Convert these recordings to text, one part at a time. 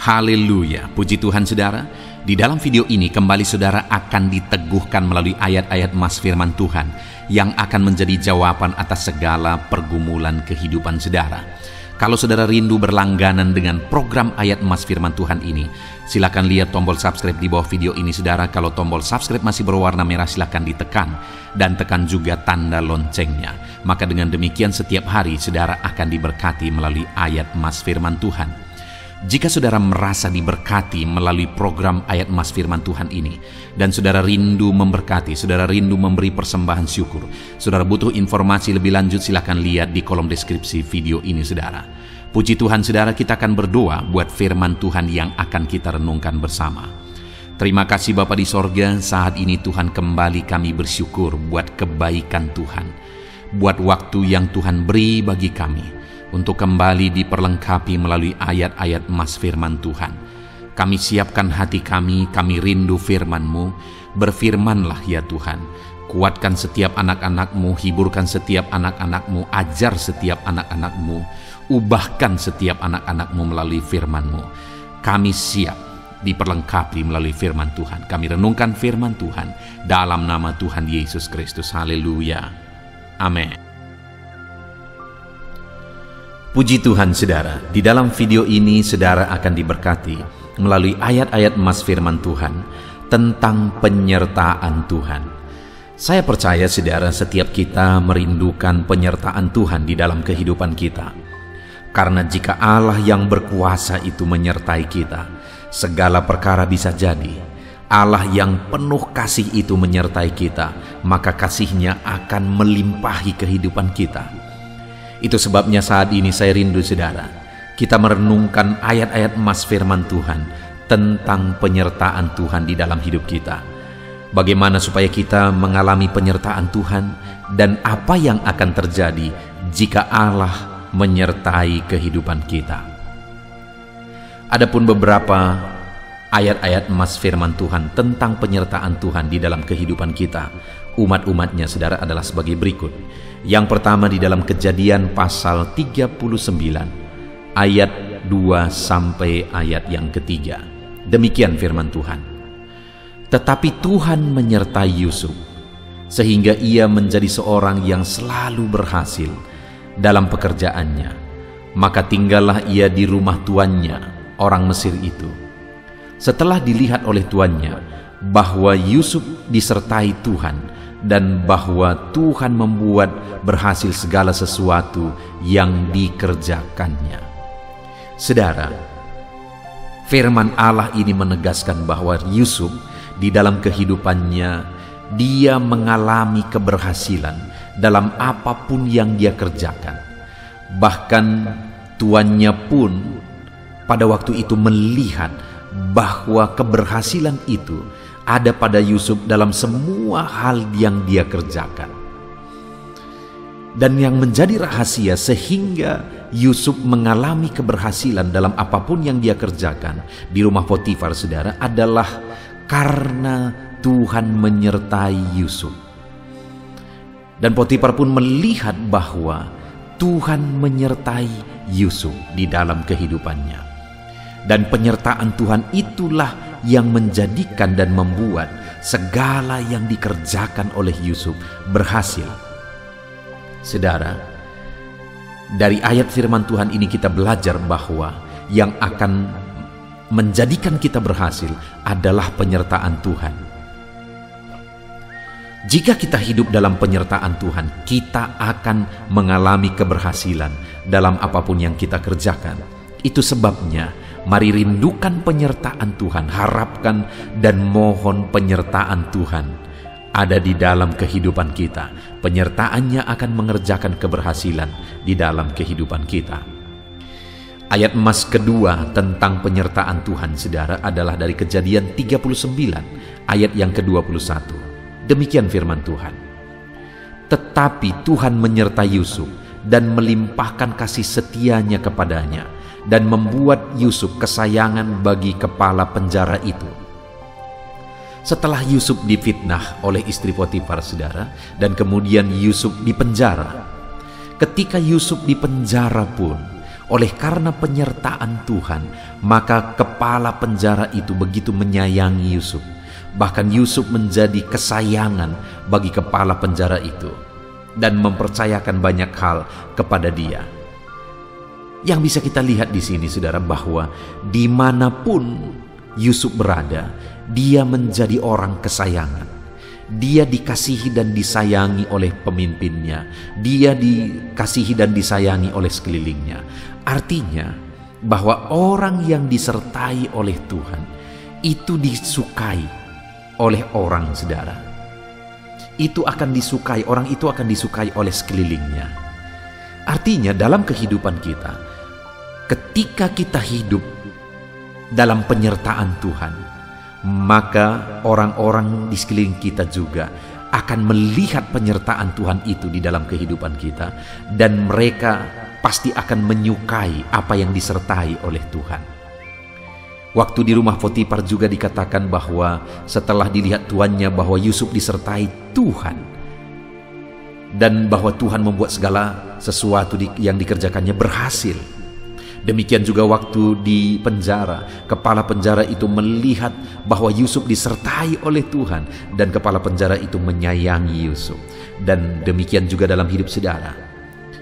Haleluya, puji Tuhan saudara. Di dalam video ini kembali saudara akan diteguhkan melalui ayat-ayat emas firman Tuhan yang akan menjadi jawaban atas segala pergumulan kehidupan saudara. Kalau saudara rindu berlangganan dengan program ayat emas firman Tuhan ini, silakan lihat tombol subscribe di bawah video ini saudara. Kalau tombol subscribe masih berwarna merah, silakan ditekan dan tekan juga tanda loncengnya. Maka dengan demikian setiap hari saudara akan diberkati melalui ayat emas firman Tuhan. Jika saudara merasa diberkati melalui program ayat emas firman Tuhan ini, dan saudara rindu memberkati, saudara rindu memberi persembahan syukur, saudara butuh informasi lebih lanjut, silakan lihat di kolom deskripsi video ini saudara. Puji Tuhan saudara, kita akan berdoa buat firman Tuhan yang akan kita renungkan bersama. Terima kasih Bapa di sorga, saat ini Tuhan kembali kami bersyukur buat kebaikan Tuhan, buat waktu yang Tuhan beri bagi kami untuk kembali diperlengkapi melalui ayat-ayat emas firman Tuhan. Kami siapkan hati kami rindu firman-Mu. Berfirmanlah ya Tuhan. Kuatkan setiap anak-anak-Mu, hiburkan setiap anak-anak-Mu, ajar setiap anak-anak-Mu, ubahkan setiap anak-anak-Mu melalui firman-Mu. Kami siap diperlengkapi melalui firman Tuhan. Kami renungkan firman Tuhan dalam nama Tuhan Yesus Kristus. Haleluya. Amin. Puji Tuhan saudara, di dalam video ini saudara akan diberkati melalui ayat-ayat emas firman Tuhan tentang penyertaan Tuhan. Saya percaya saudara, setiap kita merindukan penyertaan Tuhan di dalam kehidupan kita. Karena jika Allah yang berkuasa itu menyertai kita, segala perkara bisa jadi. Allah yang penuh kasih itu menyertai kita, maka kasih-Nya akan melimpahi kehidupan kita. Itu sebabnya saat ini saya rindu saudara, kita merenungkan ayat-ayat emas firman Tuhan tentang penyertaan Tuhan di dalam hidup kita. Bagaimana supaya kita mengalami penyertaan Tuhan dan apa yang akan terjadi jika Allah menyertai kehidupan kita. Adapun beberapa ayat-ayat emas firman Tuhan tentang penyertaan Tuhan di dalam kehidupan kita, umat-umatnya saudara, adalah sebagai berikut. Yang pertama di dalam Kejadian pasal 39 ayat 2 sampai ayat yang ketiga. Demikian firman Tuhan. Tetapi Tuhan menyertai Yusuf sehingga ia menjadi seorang yang selalu berhasil dalam pekerjaannya. Maka tinggallah ia di rumah tuannya, orang Mesir itu. Setelah dilihat oleh tuannya bahwa Yusuf disertai Tuhan dan bahwa Tuhan membuat berhasil segala sesuatu yang dikerjakannya. Saudara, firman Allah ini menegaskan bahwa Yusuf di dalam kehidupannya, dia mengalami keberhasilan dalam apapun yang dia kerjakan. Bahkan tuannya pun pada waktu itu melihat bahwa keberhasilan itu ada pada Yusuf dalam semua hal yang dia kerjakan. Dan yang menjadi rahasia sehingga Yusuf mengalami keberhasilan dalam apapun yang dia kerjakan di rumah Potifar saudara adalah karena Tuhan menyertai Yusuf. Dan Potifar pun melihat bahwa Tuhan menyertai Yusuf di dalam kehidupannya. Dan penyertaan Tuhan itulah yang menjadikan dan membuat segala yang dikerjakan oleh Yusuf berhasil. Saudara, dari ayat firman Tuhan ini kita belajar bahwa yang akan menjadikan kita berhasil adalah penyertaan Tuhan. Jika kita hidup dalam penyertaan Tuhan, kita akan mengalami keberhasilan dalam apapun yang kita kerjakan. Itu sebabnya mari rindukan penyertaan Tuhan, harapkan dan mohon penyertaan Tuhan ada di dalam kehidupan kita. Penyertaannya akan mengerjakan keberhasilan di dalam kehidupan kita. Ayat emas kedua tentang penyertaan Tuhan saudara adalah dari Kejadian 39 ayat yang ke-21. Demikian firman Tuhan. Tetapi Tuhan menyertai Yusuf dan melimpahkan kasih setianya kepadanya, dan membuat Yusuf kesayangan bagi kepala penjara itu. Setelah Yusuf difitnah oleh istri Potifar saudara, dan kemudian Yusuf dipenjara. Ketika Yusuf dipenjara pun, Oleh karena penyertaan Tuhan, maka kepala penjara itu begitu menyayangi Yusuf. Bahkan Yusuf menjadi kesayangan bagi kepala penjara itu dan mempercayakan banyak hal kepada dia. Yang bisa kita lihat di sini, saudara, bahwa dimanapun Yusuf berada, dia menjadi orang kesayangan. Dia dikasihi dan disayangi oleh pemimpinnya. Dia dikasihi dan disayangi oleh sekelilingnya. Artinya bahwa orang yang disertai oleh Tuhan itu disukai oleh orang, saudara. Itu akan disukai, orang itu akan disukai oleh sekelilingnya. Artinya dalam kehidupan kita, ketika kita hidup dalam penyertaan Tuhan, maka orang-orang di sekeliling kita juga akan melihat penyertaan Tuhan itu di dalam kehidupan kita, dan mereka pasti akan menyukai apa yang disertai oleh Tuhan. Waktu di rumah Potifar juga dikatakan bahwa setelah dilihat tuannya bahwa Yusuf disertai Tuhan dan bahwa Tuhan membuat segala sesuatu yang dikerjakannya berhasil. Demikian juga waktu di penjara, kepala penjara itu melihat bahwa Yusuf disertai oleh Tuhan dan kepala penjara itu menyayangi Yusuf. Dan demikian juga dalam hidup saudara.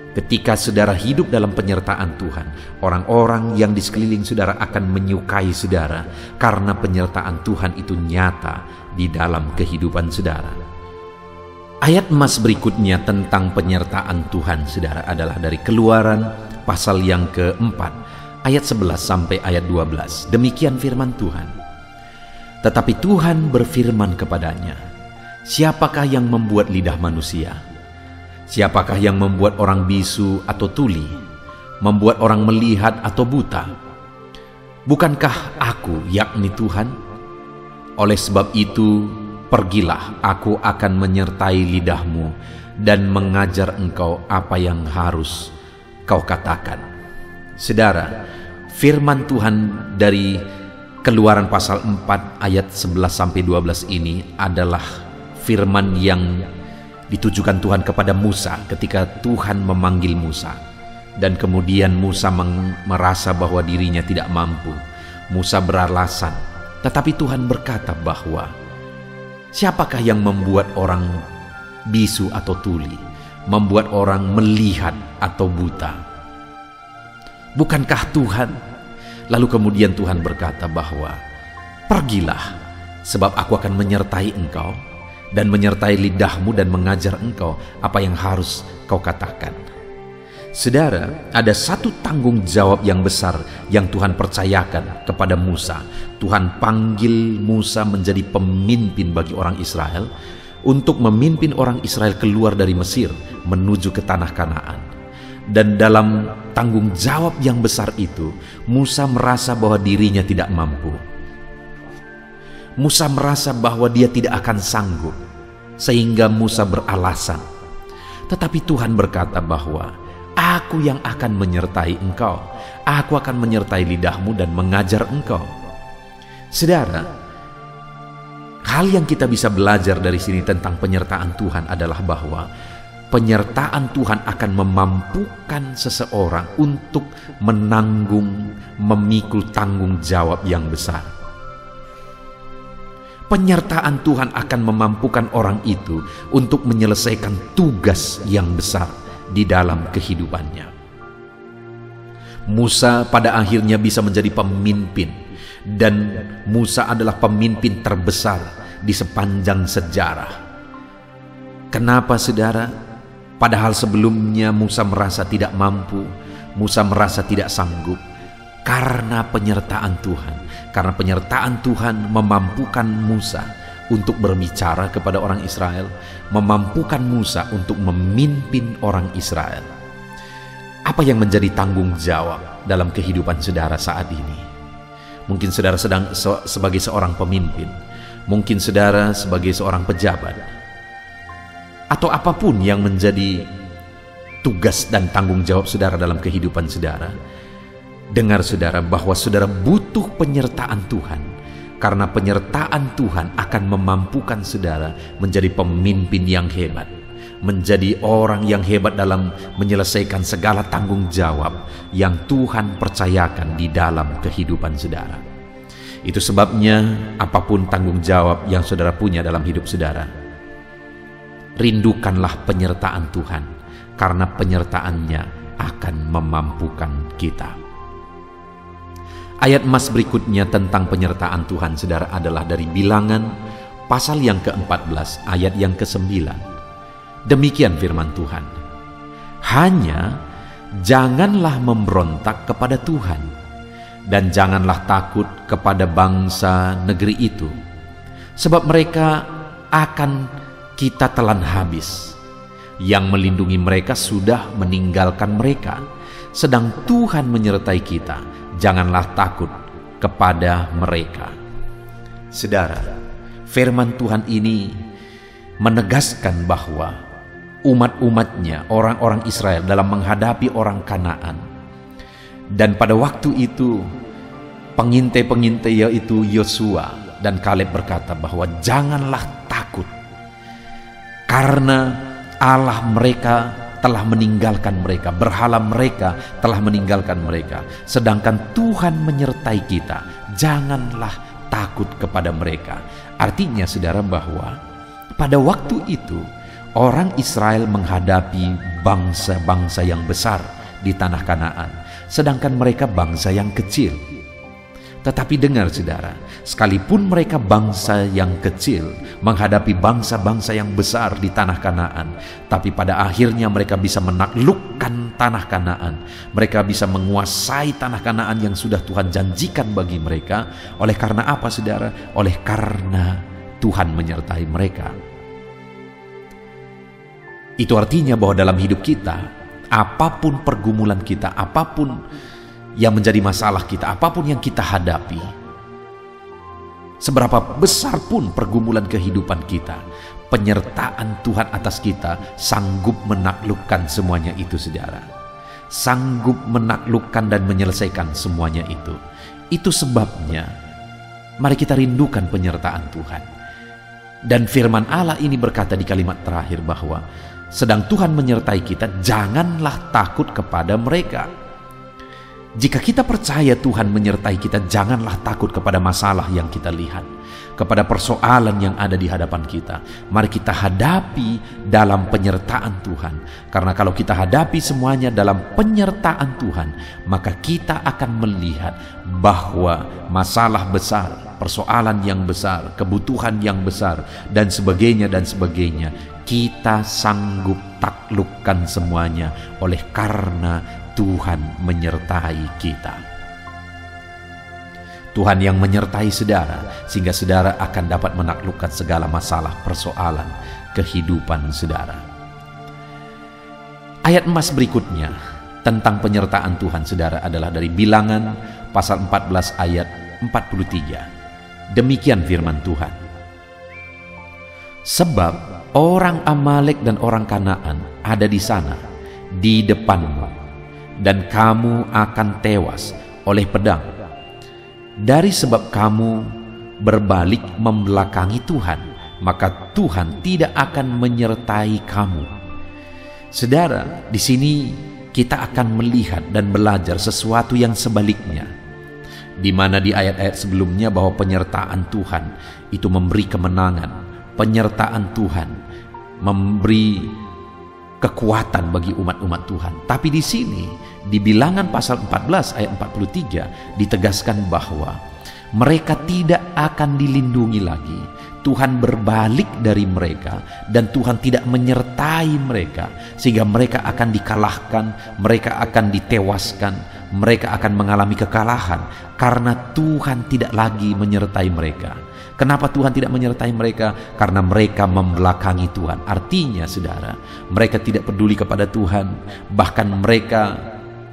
Ketika saudara hidup dalam penyertaan Tuhan, orang-orang yang di sekeliling saudara akan menyukai saudara karena penyertaan Tuhan itu nyata di dalam kehidupan saudara. Ayat emas berikutnya tentang penyertaan Tuhan, saudara, adalah dari Keluaran pasal yang keempat, ayat 11 sampai ayat 12. Demikian firman Tuhan. Tetapi Tuhan berfirman kepadanya, "Siapakah yang membuat lidah manusia? Siapakah yang membuat orang bisu atau tuli, membuat orang melihat atau buta? Bukankah aku, yakni Tuhan? Oleh sebab itu, pergilah, aku akan menyertai lidahmu dan mengajar engkau apa yang harus kau katakan." Saudara, firman Tuhan dari Keluaran pasal 4 ayat 11 sampai 12 ini adalah firman yang ditujukan Tuhan kepada Musa ketika Tuhan memanggil Musa. Dan kemudian Musa merasa bahwa dirinya tidak mampu. Musa beralasan. Tetapi Tuhan berkata bahwa siapakah yang membuat orang bisu atau tuli, membuat orang melihat atau buta? Bukankah Tuhan? Lalu kemudian Tuhan berkata bahwa pergilah, sebab aku akan menyertai engkau dan menyertai lidahmu dan mengajar engkau apa yang harus kau katakan. Saudara, ada satu tanggung jawab yang besar yang Tuhan percayakan kepada Musa. Tuhan panggil Musa menjadi pemimpin bagi orang Israel untuk memimpin orang Israel keluar dari Mesir menuju ke tanah Kanaan. Dan dalam tanggung jawab yang besar itu, Musa merasa bahwa dirinya tidak mampu. Musa merasa bahwa dia tidak akan sanggup, sehingga Musa beralasan. Tetapi Tuhan berkata bahwa aku yang akan menyertai engkau, aku akan menyertai lidahmu dan mengajar engkau. Saudara, hal yang kita bisa belajar dari sini tentang penyertaan Tuhan adalah bahwa penyertaan Tuhan akan memampukan seseorang untuk menanggung, memikul tanggung jawab yang besar. Penyertaan Tuhan akan memampukan orang itu untuk menyelesaikan tugas yang besar di dalam kehidupannya. Musa pada akhirnya bisa menjadi pemimpin, dan Musa adalah pemimpin terbesar di sepanjang sejarah. Kenapa, saudara? Padahal sebelumnya Musa merasa tidak mampu, Musa merasa tidak sanggup, karena penyertaan Tuhan. Karena penyertaan Tuhan memampukan Musa untuk berbicara kepada orang Israel, memampukan Musa untuk memimpin orang Israel. Apa yang menjadi tanggung jawab dalam kehidupan saudara saat ini? Mungkin saudara sedang sebagai seorang pemimpin, mungkin saudara sebagai seorang pejabat, atau apapun yang menjadi tugas dan tanggung jawab saudara dalam kehidupan saudara. Dengar saudara bahwa saudara butuh penyertaan Tuhan, karena penyertaan Tuhan akan memampukan saudara menjadi pemimpin yang hebat, menjadi orang yang hebat dalam menyelesaikan segala tanggung jawab yang Tuhan percayakan di dalam kehidupan saudara. Itu sebabnya apapun tanggung jawab yang saudara punya dalam hidup saudara, rindukanlah penyertaan Tuhan, karena penyertaannya akan memampukan kita. Ayat emas berikutnya tentang penyertaan Tuhan saudara adalah dari Bilangan pasal yang ke-14 ayat yang ke-9. Demikian firman Tuhan, hanya janganlah memberontak kepada Tuhan, dan janganlah takut kepada bangsa negeri itu, sebab mereka akan kita telan habis. Yang melindungi mereka sudah meninggalkan mereka, sedang Tuhan menyertai kita. Janganlah takut kepada mereka. Saudara, firman Tuhan ini menegaskan bahwa umat-umatnya, orang-orang Israel dalam menghadapi orang Kanaan, dan pada waktu itu pengintai-pengintai yaitu Yosua dan Kaleb berkata bahwa janganlah takut, karena Allah mereka telah meninggalkan mereka, berhala mereka telah meninggalkan mereka, sedangkan Tuhan menyertai kita. Janganlah takut kepada mereka. Artinya saudara, bahwa pada waktu itu orang Israel menghadapi bangsa-bangsa yang besar di tanah Kanaan, sedangkan mereka bangsa yang kecil. Tetapi dengar saudara, sekalipun mereka bangsa yang kecil menghadapi bangsa-bangsa yang besar di tanah Kanaan, tapi pada akhirnya mereka bisa menaklukkan tanah Kanaan. Mereka bisa menguasai tanah Kanaan yang sudah Tuhan janjikan bagi mereka. Oleh karena apa saudara? Oleh karena Tuhan menyertai mereka. Itu artinya bahwa dalam hidup kita, apapun pergumulan kita, apapun yang menjadi masalah kita, apapun yang kita hadapi, seberapa besar pun pergumulan kehidupan kita, penyertaan Tuhan atas kita sanggup menaklukkan semuanya itu saudara. Sanggup menaklukkan dan menyelesaikan semuanya itu. Itu sebabnya mari kita rindukan penyertaan Tuhan. Dan firman Allah ini berkata di kalimat terakhir bahwa sedang Tuhan menyertai kita, janganlah takut kepada mereka. Jika kita percaya Tuhan menyertai kita, janganlah takut kepada masalah yang kita lihat, kepada persoalan yang ada di hadapan kita. Mari kita hadapi dalam penyertaan Tuhan. Karena kalau kita hadapi semuanya dalam penyertaan Tuhan, maka kita akan melihat bahwa masalah besar, persoalan yang besar, kebutuhan yang besar, dan sebagainya, kita sanggup taklukkan semuanya oleh karena Tuhan menyertai kita. Tuhan yang menyertai saudara, sehingga saudara akan dapat menaklukkan segala masalah persoalan kehidupan saudara. Ayat emas berikutnya tentang penyertaan Tuhan saudara adalah dari Bilangan pasal 14 ayat 43. Demikian firman Tuhan, sebab orang Amalek dan orang Kanaan ada di sana, di depanmu, dan kamu akan tewas oleh pedang. Dari sebab kamu berbalik membelakangi Tuhan, maka Tuhan tidak akan menyertai kamu. Saudara, di sini kita akan melihat dan belajar sesuatu yang sebaliknya, di mana di ayat-ayat sebelumnya bahwa penyertaan Tuhan itu memberi kemenangan, penyertaan Tuhan memberi kekuatan bagi umat-umat Tuhan. Tapi di sini di Bilangan pasal 14 ayat 43 ditegaskan bahwa mereka tidak akan dilindungi lagi. Tuhan berbalik dari mereka dan Tuhan tidak menyertai mereka, sehingga mereka akan dikalahkan, mereka akan ditewaskan, mereka akan mengalami kekalahan karena Tuhan tidak lagi menyertai mereka. Kenapa Tuhan tidak menyertai mereka? Karena mereka membelakangi Tuhan. Artinya saudara, mereka tidak peduli kepada Tuhan, bahkan mereka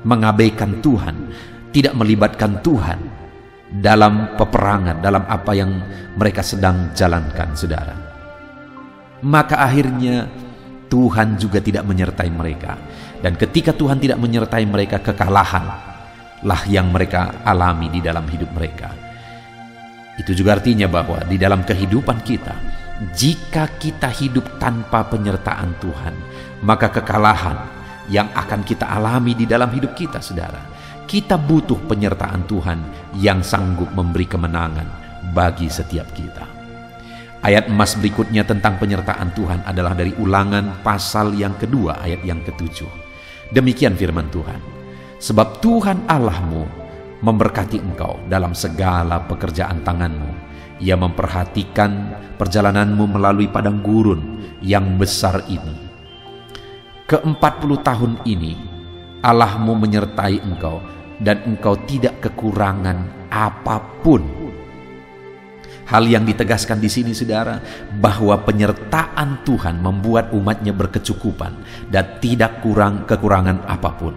mengabaikan Tuhan, tidak melibatkan Tuhan dalam peperangan, dalam apa yang mereka sedang jalankan saudara. Maka akhirnya Tuhan juga tidak menyertai mereka. Dan ketika Tuhan tidak menyertai mereka, kekalahanlah yang mereka alami di dalam hidup mereka. Itu juga artinya bahwa di dalam kehidupan kita, Jika kita hidup tanpa penyertaan Tuhan, maka kekalahan yang akan kita alami di dalam hidup kita, saudara. Kita butuh penyertaan Tuhan yang sanggup memberi kemenangan bagi setiap kita. Ayat emas berikutnya tentang penyertaan Tuhan adalah dari Ulangan pasal yang kedua ayat yang ke-7. Demikian firman Tuhan, sebab Tuhan Allahmu memberkati engkau dalam segala pekerjaan tanganmu. Ia memperhatikan perjalananmu melalui padang gurun yang besar ini. Ke-40 tahun ini Allahmu menyertai engkau dan engkau tidak kekurangan apapun. Hal yang ditegaskan di sini, saudara, bahwa penyertaan Tuhan membuat umatnya berkecukupan dan tidak kekurangan apapun.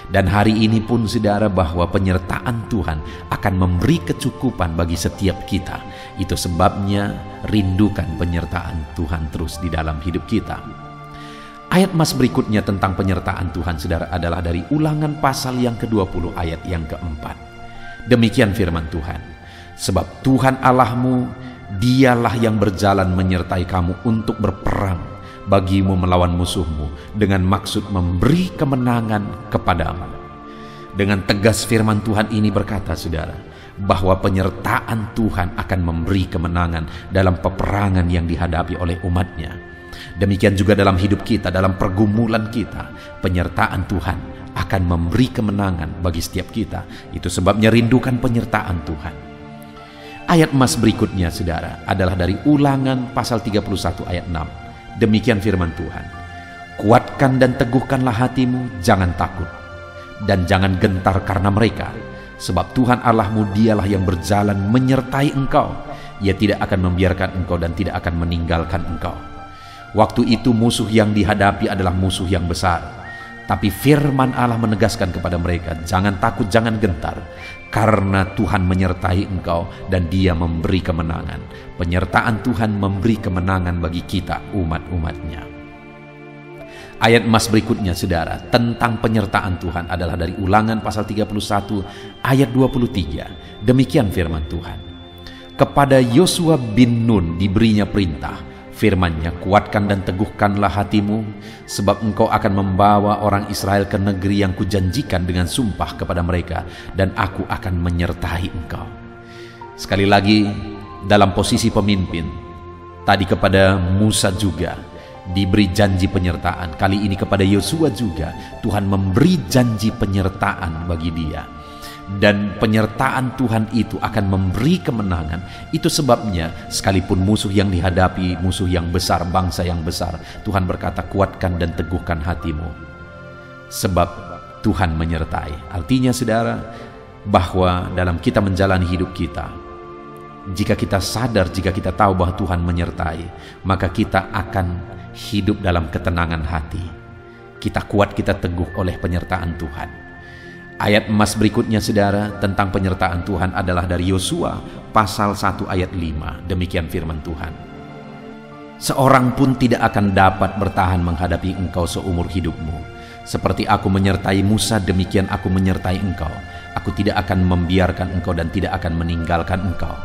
Dan hari ini pun, saudara, bahwa penyertaan Tuhan akan memberi kecukupan bagi setiap kita. Itu sebabnya rindukan penyertaan Tuhan terus di dalam hidup kita. Ayat emas berikutnya tentang penyertaan Tuhan, saudara, adalah dari Ulangan pasal yang ke-20 ayat yang ke-4. Demikian firman Tuhan, sebab Tuhan Allahmu, dialah yang berjalan menyertai kamu untuk berperang bagimu melawan musuhmu dengan maksud memberi kemenangan kepadamu. Dengan tegas firman Tuhan ini berkata, saudara, bahwa penyertaan Tuhan akan memberi kemenangan dalam peperangan yang dihadapi oleh umatnya. Demikian juga dalam hidup kita, dalam pergumulan kita, penyertaan Tuhan akan memberi kemenangan bagi setiap kita. Itu sebabnya rindukan penyertaan Tuhan. Ayat emas berikutnya, saudara, adalah dari Ulangan pasal 31 ayat 6. Demikian firman Tuhan, kuatkan dan teguhkanlah hatimu, jangan takut dan jangan gentar karena mereka, sebab Tuhan Allahmu dialah yang berjalan menyertai engkau. Ia tidak akan membiarkan engkau dan tidak akan meninggalkan engkau. Waktu itu musuh yang dihadapi adalah musuh yang besar, tapi firman Allah menegaskan kepada mereka, jangan takut, jangan gentar, karena Tuhan menyertai engkau dan Dia memberi kemenangan. Penyertaan Tuhan memberi kemenangan bagi kita, umat-umatnya. Ayat emas berikutnya, saudara, tentang penyertaan Tuhan adalah dari Ulangan pasal 31 ayat 23. Demikian firman Tuhan, kepada Yosua bin Nun diberinya perintah, firman-Nya, kuatkan dan teguhkanlah hatimu, sebab engkau akan membawa orang Israel ke negeri yang kujanjikan dengan sumpah kepada mereka, dan aku akan menyertai engkau. Sekali lagi, dalam posisi pemimpin, tadi kepada Musa juga diberi janji penyertaan. Kali ini kepada Yosua juga Tuhan memberi janji penyertaan bagi dia. Dan penyertaan Tuhan itu akan memberi kemenangan. Itu sebabnya sekalipun musuh yang dihadapi, musuh yang besar, bangsa yang besar, Tuhan berkata, kuatkan dan teguhkan hatimu, sebab Tuhan menyertai. Artinya, saudara, bahwa dalam kita menjalani hidup kita, jika kita sadar, jika kita tahu bahwa Tuhan menyertai, maka kita akan hidup dalam ketenangan hati. Kita kuat, kita teguh oleh penyertaan Tuhan. Ayat emas berikutnya, saudara, tentang penyertaan Tuhan adalah dari Yosua pasal 1 ayat 5. Demikian firman Tuhan, seorang pun tidak akan dapat bertahan menghadapi engkau seumur hidupmu. Seperti aku menyertai Musa, demikian aku menyertai engkau. Aku tidak akan membiarkan engkau dan tidak akan meninggalkan engkau.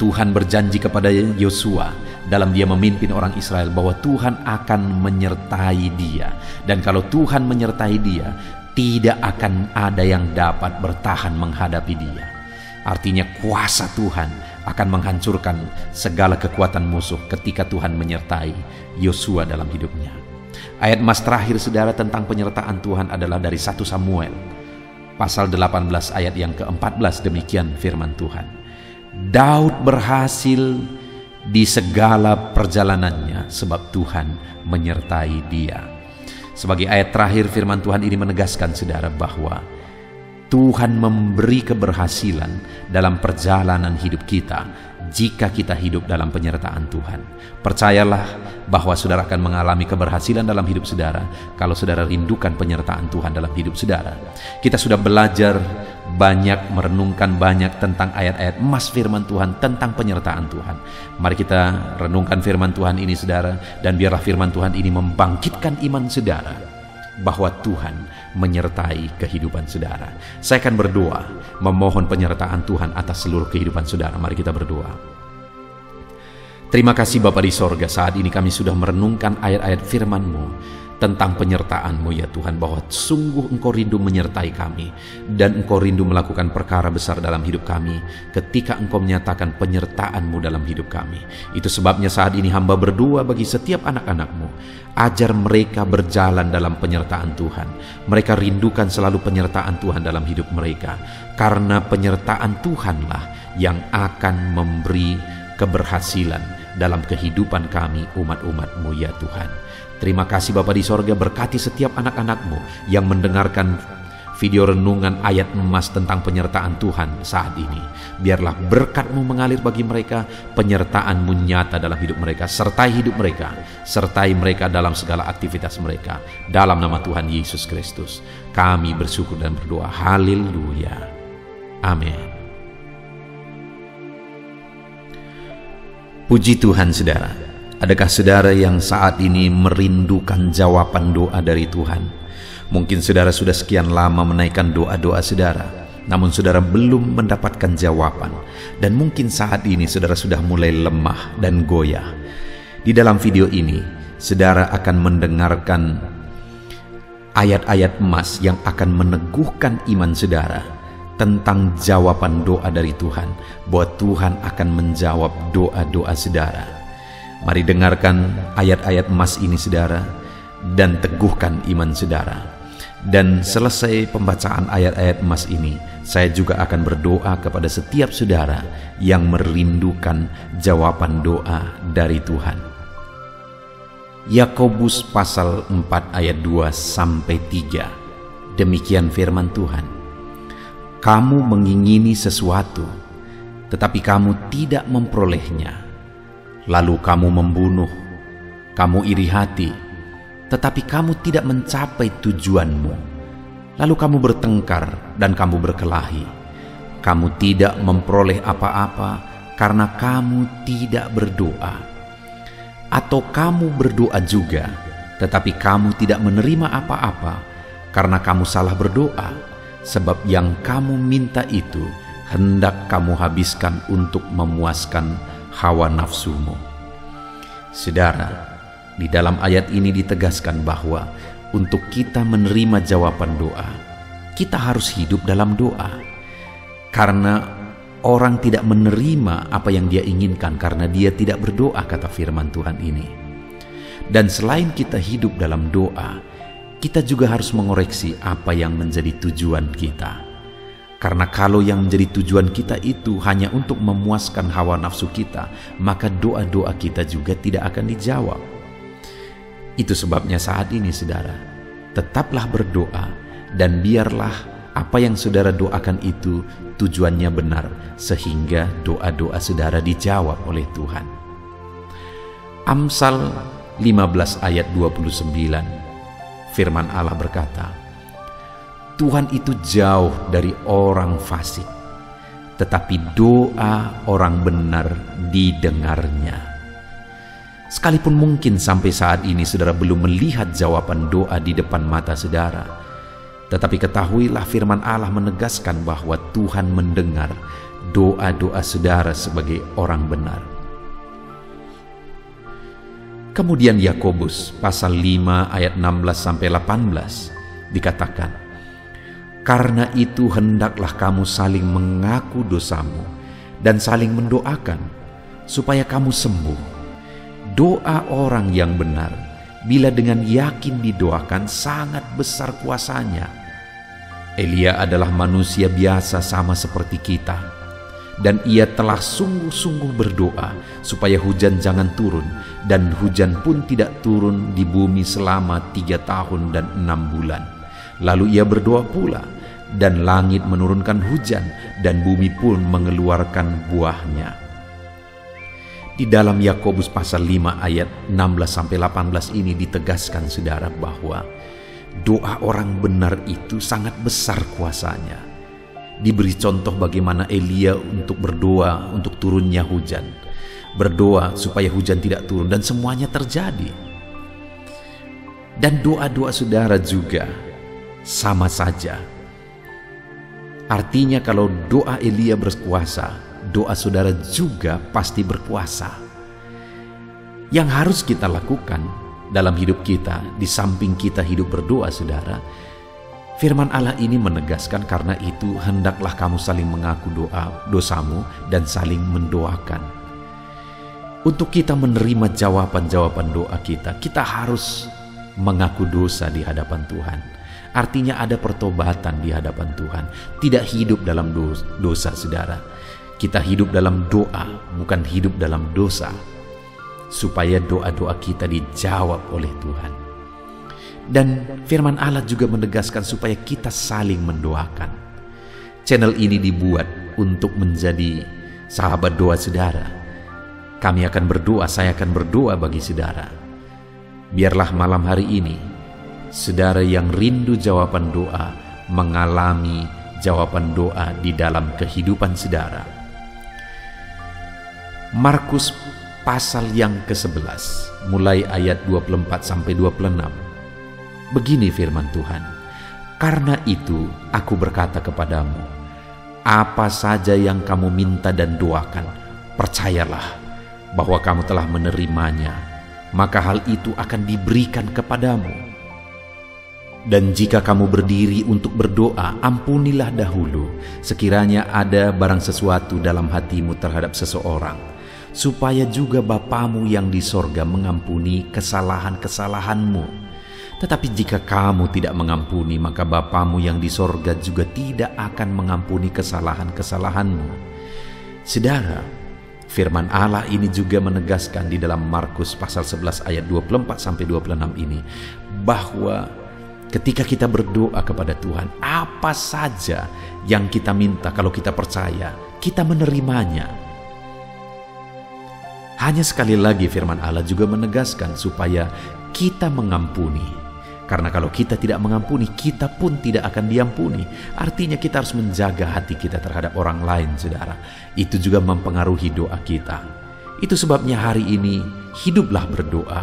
Tuhan berjanji kepada Yosua dalam dia memimpin orang Israel bahwa Tuhan akan menyertai dia. Dan kalau Tuhan menyertai dia, tidak akan ada yang dapat bertahan menghadapi dia. Artinya kuasa Tuhan akan menghancurkan segala kekuatan musuh ketika Tuhan menyertai Yosua dalam hidupnya. Ayat emas terakhir, saudara, tentang penyertaan Tuhan adalah dari 1 Samuel pasal 18 ayat yang ke-14. Demikian firman Tuhan, Daud berhasil di segala perjalanannya sebab Tuhan menyertai dia. Sebagai ayat terakhir, firman Tuhan ini menegaskan, saudara, bahwa Tuhan memberi keberhasilan dalam perjalanan hidup kita jika kita hidup dalam penyertaan Tuhan. Percayalah bahwa saudara akan mengalami keberhasilan dalam hidup saudara kalau saudara rindukan penyertaan Tuhan dalam hidup saudara. Kita sudah belajar banyak, merenungkan banyak tentang ayat-ayat emas firman Tuhan tentang penyertaan Tuhan. Mari kita renungkan firman Tuhan ini, saudara, dan biarlah firman Tuhan ini membangkitkan iman saudara bahwa Tuhan menyertai kehidupan saudara. Saya akan berdoa memohon penyertaan Tuhan atas seluruh kehidupan saudara. Mari kita berdoa. Terima kasih Bapa di sorga, saat ini kami sudah merenungkan ayat-ayat firman-Mu tentang penyertaan-Mu ya Tuhan, bahwa sungguh Engkau rindu menyertai kami dan Engkau rindu melakukan perkara besar dalam hidup kami ketika Engkau menyatakan penyertaan-Mu dalam hidup kami. Itu sebabnya saat ini hamba berdoa bagi setiap anak-anak-Mu, ajar mereka berjalan dalam penyertaan Tuhan. Mereka rindukan selalu penyertaan Tuhan dalam hidup mereka, karena penyertaan Tuhanlah yang akan memberi keberhasilan dalam kehidupan kami umat-umat-Mu ya Tuhan. Terima kasih Bapa di sorga, berkati setiap anak-anak-Mu yang mendengarkan video renungan ayat emas tentang penyertaan Tuhan saat ini. Biarlah berkat-Mu mengalir bagi mereka, penyertaan-Mu nyata dalam hidup mereka, sertai hidup mereka, sertai mereka dalam segala aktivitas mereka. Dalam nama Tuhan Yesus Kristus, kami bersyukur dan berdoa. Haleluya. Amin. Puji Tuhan saudara. Adakah saudara yang saat ini merindukan jawaban doa dari Tuhan? Mungkin saudara sudah sekian lama menaikkan doa-doa saudara, namun saudara belum mendapatkan jawaban. Dan mungkin saat ini saudara sudah mulai lemah dan goyah. Di dalam video ini, saudara akan mendengarkan ayat-ayat emas yang akan meneguhkan iman saudara tentang jawaban doa dari Tuhan, bahwa Tuhan akan menjawab doa-doa saudara. Mari dengarkan ayat-ayat emas ini saudara, dan teguhkan iman saudara. Dan selesai pembacaan ayat-ayat emas ini, saya juga akan berdoa kepada setiap saudara yang merindukan jawaban doa dari Tuhan. Yakobus pasal 4 ayat 2-3. Demikian firman Tuhan. Kamu mengingini sesuatu, tetapi kamu tidak memperolehnya. Lalu kamu membunuh, kamu iri hati, tetapi kamu tidak mencapai tujuanmu. Lalu kamu bertengkar dan kamu berkelahi. Kamu tidak memperoleh apa-apa karena kamu tidak berdoa. Atau kamu berdoa juga, tetapi kamu tidak menerima apa-apa karena kamu salah berdoa, sebab yang kamu minta itu hendak kamu habiskan untuk memuaskan hawa nafsumu. Saudara, di dalam ayat ini ditegaskan bahwa untuk kita menerima jawaban doa, kita harus hidup dalam doa. Karena orang tidak menerima apa yang dia inginkan karena dia tidak berdoa, kata firman Tuhan ini. Dan selain kita hidup dalam doa, kita juga harus mengoreksi apa yang menjadi tujuan kita. Karena kalau yang menjadi tujuan kita itu hanya untuk memuaskan hawa nafsu kita, maka doa-doa kita juga tidak akan dijawab. Itu sebabnya saat ini saudara, tetaplah berdoa dan biarlah apa yang saudara doakan itu tujuannya benar, sehingga doa-doa saudara dijawab oleh Tuhan. Amsal 15 ayat 29, firman Allah berkata, Tuhan itu jauh dari orang fasik, tetapi doa orang benar didengarnya. Sekalipun mungkin sampai saat ini saudara belum melihat jawaban doa di depan mata saudara, tetapi ketahuilah firman Allah menegaskan bahwa Tuhan mendengar doa-doa saudara sebagai orang benar. Kemudian Yakobus pasal 5 ayat 16-18 dikatakan, karena itu hendaklah kamu saling mengaku dosamu dan saling mendoakan supaya kamu sembuh. Doa orang yang benar bila dengan yakin didoakan sangat besar kuasanya. Elia adalah manusia biasa sama seperti kita, dan ia telah sungguh-sungguh berdoa supaya hujan jangan turun, dan hujan pun tidak turun di bumi selama 3 tahun dan 6 bulan. Lalu ia berdoa pula, dan langit menurunkan hujan, dan bumi pun mengeluarkan buahnya. Di dalam Yakobus pasal 5 ayat 16-18 ini ditegaskan saudara bahwa doa orang benar itu sangat besar kuasanya. Diberi contoh bagaimana Elia untuk berdoa untuk turunnya hujan, berdoa supaya hujan tidak turun, dan semuanya terjadi. Dan doa-doa saudara juga sama saja. Artinya kalau doa Elia berkuasa, doa saudara juga pasti berkuasa. Yang harus kita lakukan dalam hidup kita, di samping kita hidup berdoa, saudara, firman Allah ini menegaskan, karena itu hendaklah kamu saling mengaku dosamu dan saling mendoakan. Untuk kita menerima jawaban-jawaban doa kita harus mengaku dosa di hadapan Tuhan. Artinya ada pertobatan di hadapan Tuhan. Tidak hidup dalam dosa, saudara. Kita hidup dalam doa, bukan hidup dalam dosa, supaya doa-doa kita dijawab oleh Tuhan. Dan firman Allah juga menegaskan supaya kita saling mendoakan. Channel ini dibuat untuk menjadi sahabat doa saudara. Kami akan berdoa, saya akan berdoa bagi saudara. Biarlah malam hari ini, saudara yang rindu jawaban doa, mengalami jawaban doa di dalam kehidupan saudara. Markus pasal yang ke-11, mulai ayat 24-26. Begini firman Tuhan, "Karena itu aku berkata kepadamu, apa saja yang kamu minta dan doakan, percayalah bahwa kamu telah menerimanya, maka hal itu akan diberikan kepadamu. Dan jika kamu berdiri untuk berdoa, ampunilah dahulu sekiranya ada barang sesuatu dalam hatimu terhadap seseorang, supaya juga Bapamu yang di sorga mengampuni kesalahan-kesalahanmu. Tetapi jika kamu tidak mengampuni, maka Bapamu yang di sorga juga tidak akan mengampuni kesalahan-kesalahanmu." Saudara, firman Allah ini juga menegaskan di dalam Markus pasal 11 ayat 24-26 ini, bahwa ketika kita berdoa kepada Tuhan, apa saja yang kita minta, kalau kita percaya, kita menerimanya. Hanya sekali lagi firman Allah juga menegaskan supaya kita mengampuni. Karena kalau kita tidak mengampuni, kita pun tidak akan diampuni. Artinya kita harus menjaga hati kita terhadap orang lain, saudara. Itu juga mempengaruhi doa kita. Itu sebabnya hari ini hiduplah berdoa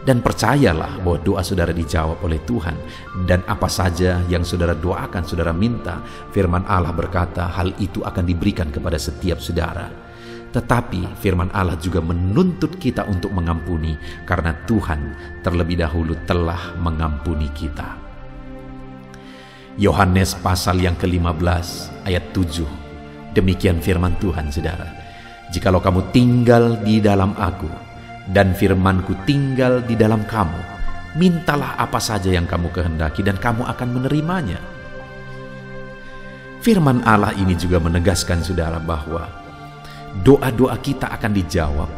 dan percayalah bahwa doa saudara dijawab oleh Tuhan. Dan apa saja yang saudara doakan, saudara minta, firman Allah berkata hal itu akan diberikan kepada setiap saudara. Tetapi firman Allah juga menuntut kita untuk mengampuni, karena Tuhan terlebih dahulu telah mengampuni kita. Yohanes pasal yang ke-15 ayat 7. Demikian firman Tuhan, saudara. "Jikalau kamu tinggal di dalam aku, dan firmanku tinggal di dalam kamu, mintalah apa saja yang kamu kehendaki dan kamu akan menerimanya." Firman Allah ini juga menegaskan, saudara, bahwa doa-doa kita akan dijawab.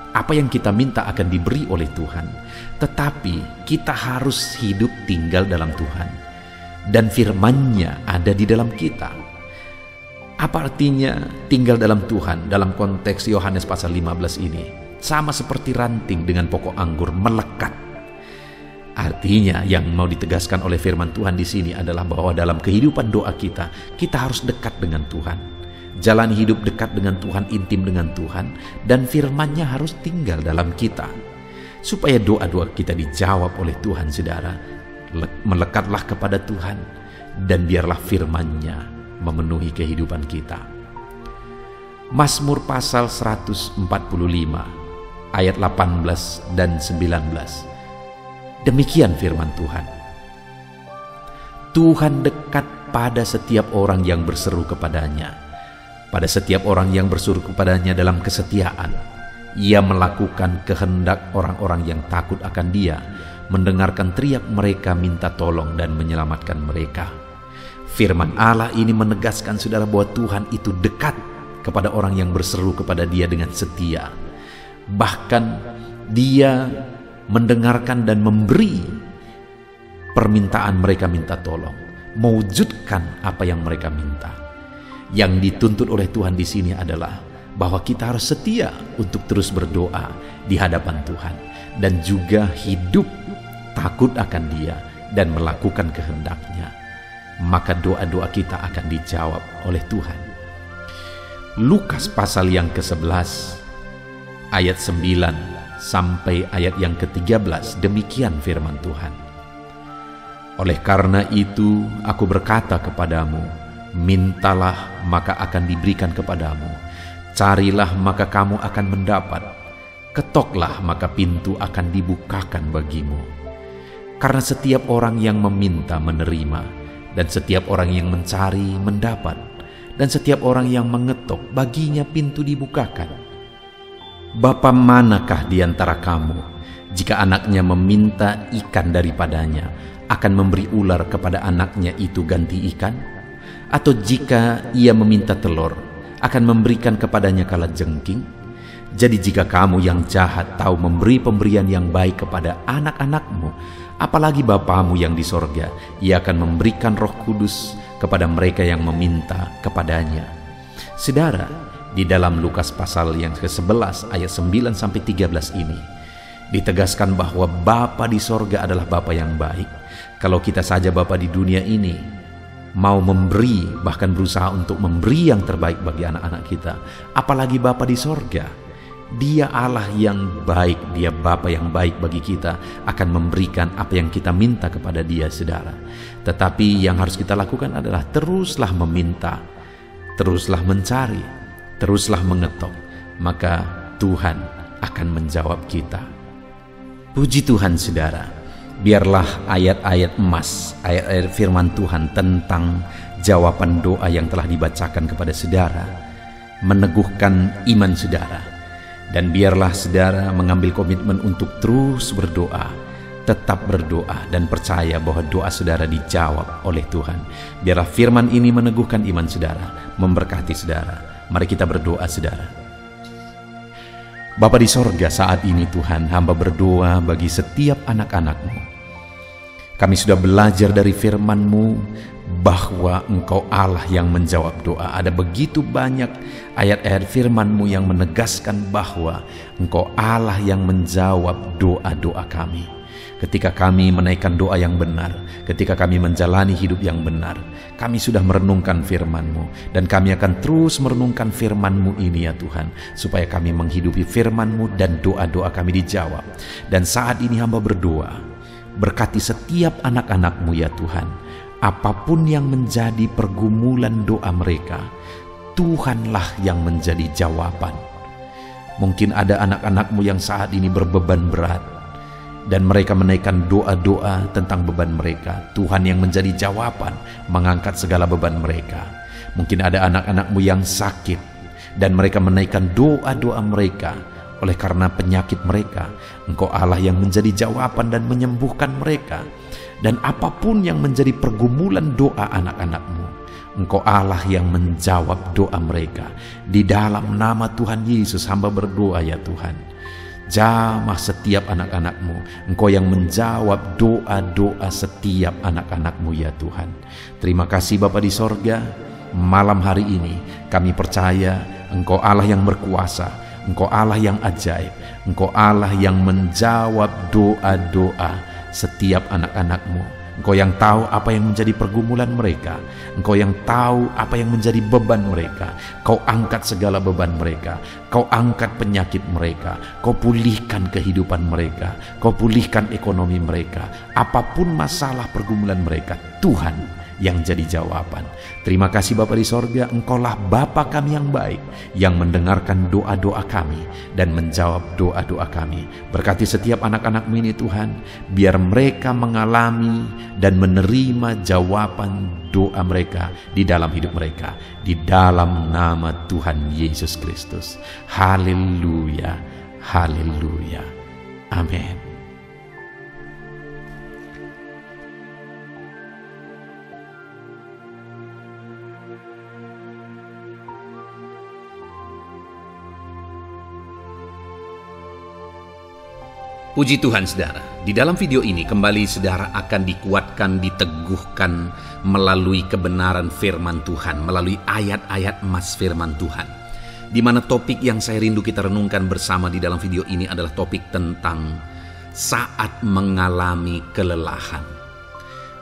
Apa yang kita minta akan diberi oleh Tuhan. Tetapi kita harus hidup tinggal dalam Tuhan. Dan firman-Nya ada di dalam kita. Apa artinya tinggal dalam Tuhan dalam konteks Yohanes pasal 15 ini? Sama seperti ranting dengan pokok anggur melekat. Artinya yang mau ditegaskan oleh firman Tuhan di sini adalah bahwa dalam kehidupan doa kita harus dekat dengan Tuhan. Jalani hidup dekat dengan Tuhan, intim dengan Tuhan, dan firman-Nya harus tinggal dalam kita. Supaya doa-doa kita dijawab oleh Tuhan, saudara, melekatlah kepada Tuhan, dan biarlah firman-Nya memenuhi kehidupan kita. Mazmur pasal 145, ayat 18 dan 19. Demikian firman Tuhan. "Tuhan dekat pada setiap orang yang berseru kepadanya. Pada setiap orang yang berseru kepadanya dalam kesetiaan. Ia melakukan kehendak orang-orang yang takut akan Dia, mendengarkan teriak mereka minta tolong dan menyelamatkan mereka." Firman Allah ini menegaskan, saudara, bahwa Tuhan itu dekat kepada orang yang berseru kepada Dia dengan setia. Bahkan Dia mendengarkan dan memberi permintaan mereka minta tolong, mewujudkan apa yang mereka minta. Yang dituntut oleh Tuhan di sini adalah bahwa kita harus setia untuk terus berdoa di hadapan Tuhan, dan juga hidup takut akan Dia dan melakukan kehendak-Nya. Maka doa-doa kita akan dijawab oleh Tuhan. Lukas pasal yang ke-11 ayat 9 sampai ayat yang ke-13, demikian firman Tuhan. "Oleh karena itu aku berkata kepadamu, mintalah maka akan diberikan kepadamu, carilah maka kamu akan mendapat, Ketoklah maka pintu akan dibukakan bagimu. Karena setiap orang yang meminta menerima, dan setiap orang yang mencari mendapat, dan setiap orang yang mengetok baginya pintu dibukakan. Bapa manakah di antara kamu, jika anaknya meminta ikan daripadanya, akan memberi ular kepada anaknya itu ganti ikan? Atau jika ia meminta telur, akan memberikan kepadanya kalajengking? Jadi jika kamu yang jahat tahu memberi pemberian yang baik kepada anak-anakmu, apalagi Bapamu yang di sorga, ia akan memberikan Roh Kudus kepada mereka yang meminta kepadanya. Saudara, di dalam Lukas pasal yang ke-11 ayat 9-13 ini, ditegaskan bahwa Bapa di sorga adalah Bapa yang baik. Kalau kita saja Bapa di dunia ini mau memberi, bahkan berusaha untuk memberi yang terbaik bagi anak-anak kita, apalagi Bapa di sorga. Dia Allah yang baik, Dia Bapa yang baik bagi kita, akan memberikan apa yang kita minta kepada Dia, saudara. Tetapi yang harus kita lakukan adalah teruslah meminta, teruslah mencari, teruslah mengetok, maka Tuhan akan menjawab kita. Puji Tuhan, saudara. Biarlah ayat-ayat emas, ayat-ayat firman Tuhan tentang jawaban doa yang telah dibacakan kepada saudara meneguhkan iman saudara. Dan biarlah saudara mengambil komitmen untuk terus berdoa, tetap berdoa, dan percaya bahwa doa saudara dijawab oleh Tuhan. Biarlah firman ini meneguhkan iman saudara, memberkati saudara. Mari kita berdoa, saudara. Bapa di sorga, saat ini Tuhan, hamba berdoa bagi setiap anak-anak-Mu. Kami sudah belajar dari firman-Mu bahwa Engkau Allah yang menjawab doa. Ada begitu banyak ayat-ayat firman-Mu yang menegaskan bahwa Engkau Allah yang menjawab doa-doa kami. Ketika kami menaikkan doa yang benar, ketika kami menjalani hidup yang benar, kami sudah merenungkan firman-Mu, dan kami akan terus merenungkan firman-Mu ini ya Tuhan, supaya kami menghidupi firman-Mu dan doa-doa kami dijawab. Dan saat ini hamba berdoa, berkati setiap anak-anak-Mu ya Tuhan. Apapun yang menjadi pergumulan doa mereka, Tuhanlah yang menjadi jawaban. Mungkin ada anak-anak-Mu yang saat ini berbeban berat, dan mereka menaikkan doa-doa tentang beban mereka. Tuhan yang menjadi jawaban, mengangkat segala beban mereka. Mungkin ada anak-anak-Mu yang sakit, dan mereka menaikkan doa-doa mereka. Oleh karena penyakit mereka, Engkau Allah yang menjadi jawaban dan menyembuhkan mereka. Dan apapun yang menjadi pergumulan doa anak-anak-Mu, Engkau Allah yang menjawab doa mereka. Di dalam nama Tuhan Yesus hamba berdoa ya Tuhan. Jamah setiap anak-anak-Mu. Engkau yang menjawab doa-doa setiap anak-anak-Mu ya Tuhan. Terima kasih Bapa di sorga. Malam hari ini kami percaya Engkau Allah yang berkuasa, Engkau Allah yang ajaib, Engkau Allah yang menjawab doa-doa setiap anak-anak-Mu. Engkau yang tahu apa yang menjadi pergumulan mereka. Engkau yang tahu apa yang menjadi beban mereka. Kau angkat segala beban mereka. Kau angkat penyakit mereka. Kau pulihkan kehidupan mereka. Kau pulihkan ekonomi mereka. Apapun masalah pergumulan mereka, Tuhan yang jadi jawaban. Terima kasih Bapa di sorga, Engkaulah Bapa kami yang baik, yang mendengarkan doa-doa kami dan menjawab doa-doa kami. Berkati setiap anak-anak-Mu ini Tuhan, biar mereka mengalami dan menerima jawaban doa mereka di dalam hidup mereka, di dalam nama Tuhan Yesus Kristus. Haleluya, haleluya, amin. Puji Tuhan saudara, di dalam video ini kembali saudara akan dikuatkan, diteguhkan melalui kebenaran firman Tuhan, melalui ayat-ayat emas firman Tuhan. Di mana topik yang saya rindu kita renungkan bersama di dalam video ini adalah topik tentang saat mengalami kelelahan.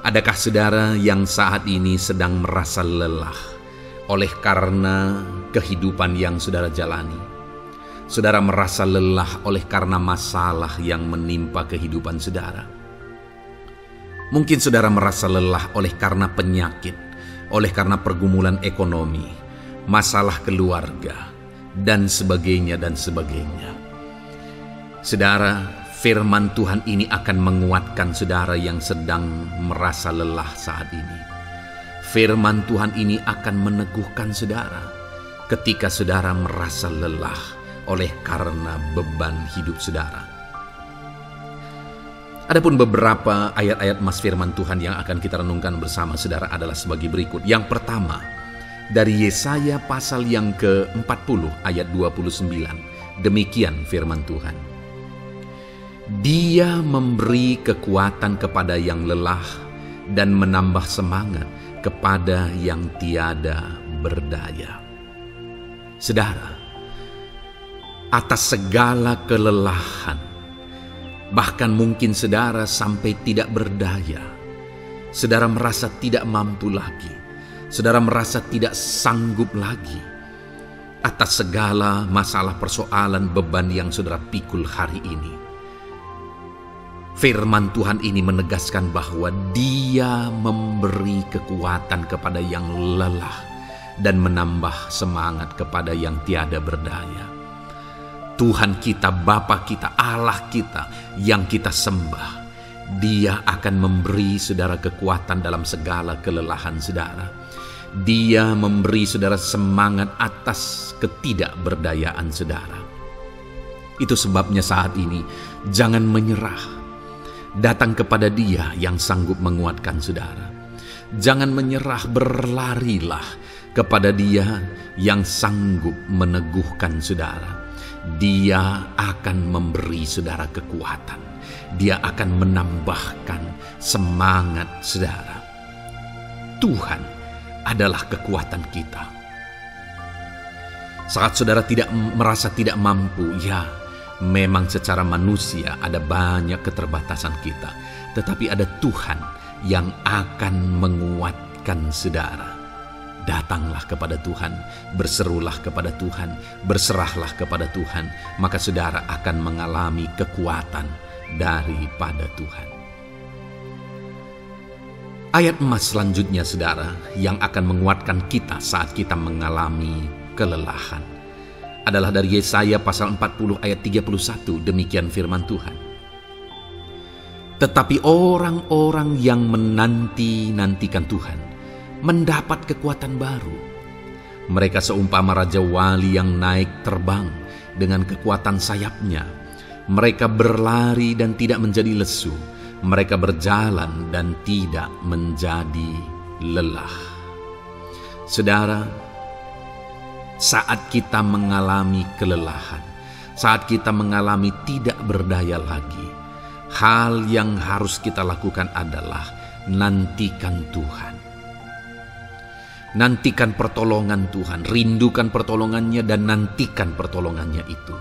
Adakah saudara yang saat ini sedang merasa lelah oleh karena kehidupan yang saudara jalani? Saudara merasa lelah oleh karena masalah yang menimpa kehidupan saudara. Mungkin saudara merasa lelah oleh karena penyakit, oleh karena pergumulan ekonomi, masalah keluarga, dan sebagainya dan sebagainya. Saudara, firman Tuhan ini akan menguatkan saudara yang sedang merasa lelah saat ini. Firman Tuhan ini akan meneguhkan saudara ketika saudara merasa lelah oleh karena beban hidup saudara. Adapun beberapa ayat-ayat mas firman Tuhan yang akan kita renungkan bersama saudara adalah sebagai berikut. Yang pertama, dari Yesaya pasal yang ke-40 ayat 29. Demikian firman Tuhan. Dia memberi kekuatan kepada yang lelah dan menambah semangat kepada yang tiada berdaya. Saudara, atas segala kelelahan, bahkan mungkin saudara sampai tidak berdaya, saudara merasa tidak mampu lagi, saudara merasa tidak sanggup lagi atas segala masalah persoalan beban yang saudara pikul hari ini. Firman Tuhan ini menegaskan bahwa Dia memberi kekuatan kepada yang lelah dan menambah semangat kepada yang tiada berdaya. Tuhan kita, Bapa kita, Allah kita yang kita sembah, Dia akan memberi saudara kekuatan dalam segala kelelahan saudara. Dia memberi saudara semangat atas ketidakberdayaan saudara. Itu sebabnya saat ini jangan menyerah. Datang kepada Dia yang sanggup menguatkan saudara. Jangan menyerah, berlarilah kepada Dia yang sanggup meneguhkan saudara. Dia akan memberi saudara kekuatan. Dia akan menambahkan semangat saudara. Tuhan adalah kekuatan kita. Saat saudara merasa tidak mampu, ya memang secara manusia ada banyak keterbatasan kita. Tetapi ada Tuhan yang akan menguatkan saudara. Datanglah kepada Tuhan, berserulah kepada Tuhan, berserahlah kepada Tuhan, maka saudara akan mengalami kekuatan daripada Tuhan. Ayat emas selanjutnya saudara yang akan menguatkan kita saat kita mengalami kelelahan adalah dari Yesaya pasal 40 ayat 31. Demikian firman Tuhan. Tetapi orang-orang yang menanti-nantikan Tuhan mendapat kekuatan baru. Mereka seumpama Raja Wali yang naik terbang dengan kekuatan sayapnya. Mereka berlari dan tidak menjadi lesu. Mereka berjalan dan tidak menjadi lelah. Saudara, saat kita mengalami kelelahan, saat kita mengalami tidak berdaya lagi, hal yang harus kita lakukan adalah nantikan Tuhan. Nantikan pertolongan Tuhan, rindukan pertolongannya dan nantikan pertolongannya itu.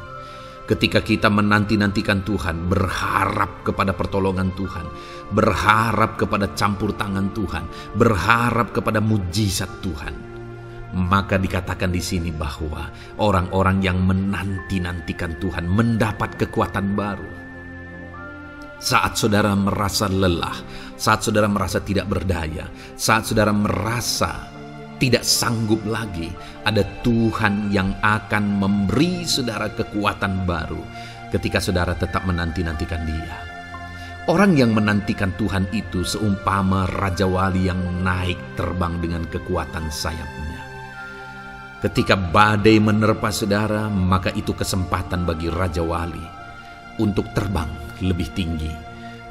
Ketika kita menanti-nantikan Tuhan, berharap kepada pertolongan Tuhan, berharap kepada campur tangan Tuhan, berharap kepada mujizat Tuhan, maka dikatakan di sini bahwa orang-orang yang menanti-nantikan Tuhan mendapat kekuatan baru. Saat saudara merasa lelah, saat saudara merasa tidak berdaya, saat saudara merasa tidak sanggup lagi, ada Tuhan yang akan memberi saudara kekuatan baru ketika saudara tetap menanti-nantikan Dia. Orang yang menantikan Tuhan itu seumpama Raja Wali yang naik terbang dengan kekuatan sayapnya. Ketika badai menerpa saudara, maka itu kesempatan bagi Raja Wali untuk terbang lebih tinggi,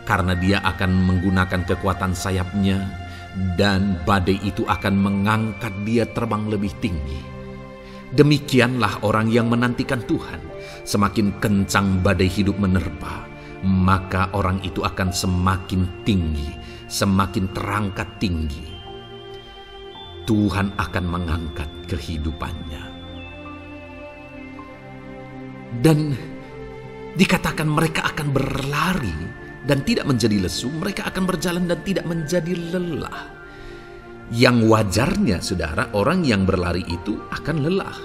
karena dia akan menggunakan kekuatan sayapnya dan badai itu akan mengangkat dia terbang lebih tinggi. Demikianlah orang yang menantikan Tuhan. Semakin kencang badai hidup menerpa, maka orang itu akan semakin tinggi, semakin terangkat tinggi. Tuhan akan mengangkat kehidupannya. Dan dikatakan mereka akan berlari dan tidak menjadi lesu, mereka akan berjalan dan tidak menjadi lelah. Yang wajarnya saudara, orang yang berlari itu akan lelah,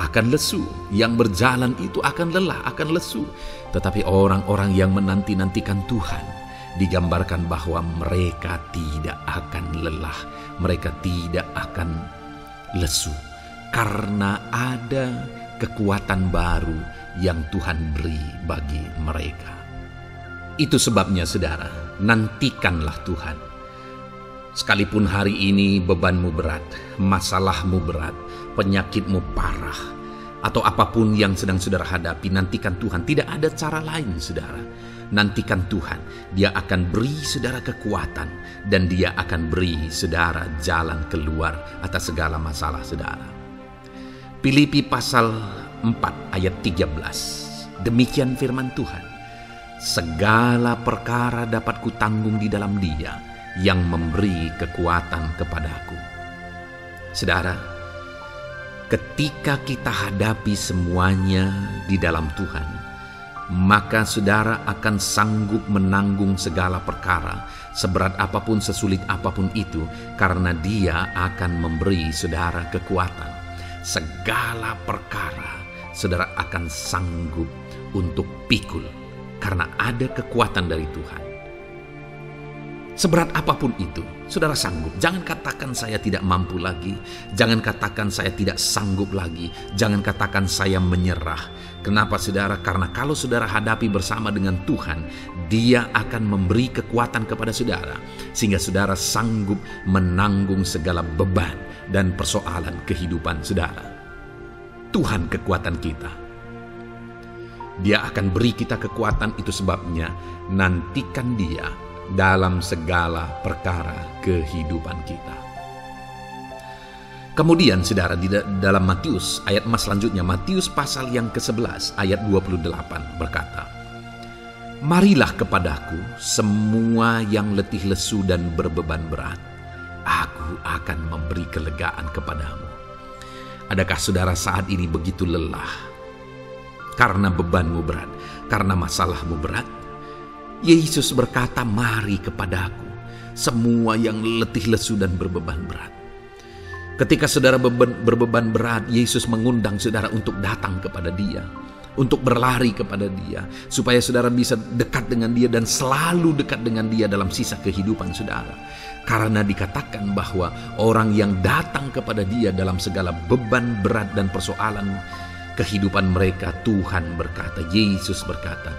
akan lesu. Yang berjalan itu akan lelah, akan lesu. Tetapi orang-orang yang menanti-nantikan Tuhan, digambarkan bahwa mereka tidak akan lelah, mereka tidak akan lesu, karena ada kekuatan baru yang Tuhan beri bagi mereka. Itu sebabnya saudara, nantikanlah Tuhan. Sekalipun hari ini bebanmu berat, masalahmu berat, penyakitmu parah, atau apapun yang sedang saudara hadapi, nantikan Tuhan. Tidak ada cara lain saudara. Nantikan Tuhan. Dia akan beri saudara kekuatan, dan Dia akan beri saudara jalan keluar atas segala masalah saudara. Filipi pasal 4 ayat 13. Demikian firman Tuhan. Segala perkara dapat kutanggung di dalam Dia yang memberi kekuatan kepadaku. Saudara, ketika kita hadapi semuanya di dalam Tuhan, maka saudara akan sanggup menanggung segala perkara, seberat apapun, sesulit apapun itu, karena Dia akan memberi saudara kekuatan. Segala perkara saudara akan sanggup untuk pikul, karena ada kekuatan dari Tuhan. Seberat apapun itu, saudara sanggup. Jangan katakan saya tidak mampu lagi. Jangan katakan saya tidak sanggup lagi. Jangan katakan saya menyerah. Kenapa saudara? Karena kalau saudara hadapi bersama dengan Tuhan, Dia akan memberi kekuatan kepada saudara, sehingga saudara sanggup menanggung segala beban dan persoalan kehidupan saudara. Tuhan kekuatan kita. Dia akan beri kita kekuatan, itu sebabnya nantikan Dia dalam segala perkara kehidupan kita. Kemudian saudara, di dalam Matius ayat selanjutnya, Matius pasal yang ke-11 ayat 28 berkata, "Marilah kepadaku semua yang letih lesu dan berbeban berat, aku akan memberi kelegaan kepadamu." Adakah saudara saat ini begitu lelah karena bebanmu berat, karena masalahmu berat? Yesus berkata, "Mari kepadaku semua yang letih lesu dan berbeban berat." Ketika saudara berbeban berat, Yesus mengundang saudara untuk datang kepada Dia, untuk berlari kepada Dia, supaya saudara bisa dekat dengan Dia dan selalu dekat dengan Dia dalam sisa kehidupan saudara. Karena dikatakan bahwa orang yang datang kepada Dia dalam segala beban berat dan persoalan kehidupan mereka, Tuhan berkata, Yesus berkata,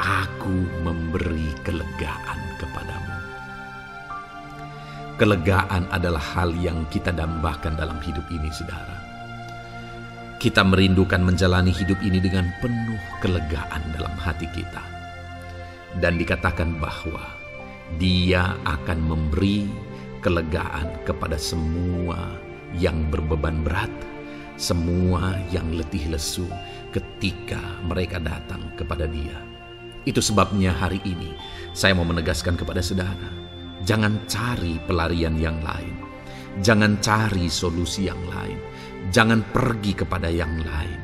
"Aku memberi kelegaan kepadamu." Kelegaan adalah hal yang kita dambakan dalam hidup ini, saudara. Kita merindukan menjalani hidup ini dengan penuh kelegaan dalam hati kita. Dan dikatakan bahwa Dia akan memberi kelegaan kepada semua yang berbeban berat, semua yang letih lesu ketika mereka datang kepada Dia. Itu sebabnya hari ini saya mau menegaskan kepada saudara, jangan cari pelarian yang lain. Jangan cari solusi yang lain. Jangan pergi kepada yang lain.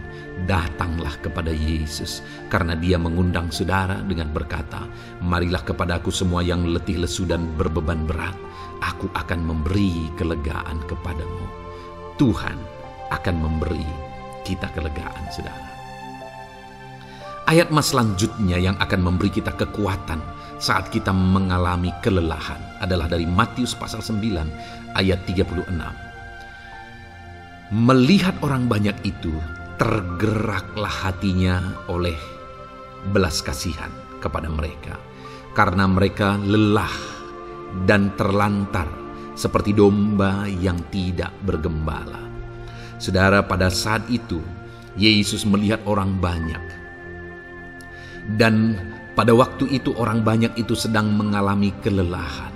Datanglah kepada Yesus, karena Dia mengundang saudara dengan berkata, "Marilah kepadaku semua yang letih lesu dan berbeban berat, aku akan memberi kelegaan kepadamu." Tuhan akan memberi kita kelegaan, saudara. Ayat selanjutnya yang akan memberi kita kekuatan saat kita mengalami kelelahan adalah dari Matius pasal 9 ayat 36. Melihat orang banyak itu, tergeraklah hatinya oleh belas kasihan kepada mereka, karena mereka lelah dan terlantar seperti domba yang tidak bergembala. Saudara, pada saat itu Yesus melihat orang banyak, dan pada waktu itu orang banyak itu sedang mengalami kelelahan,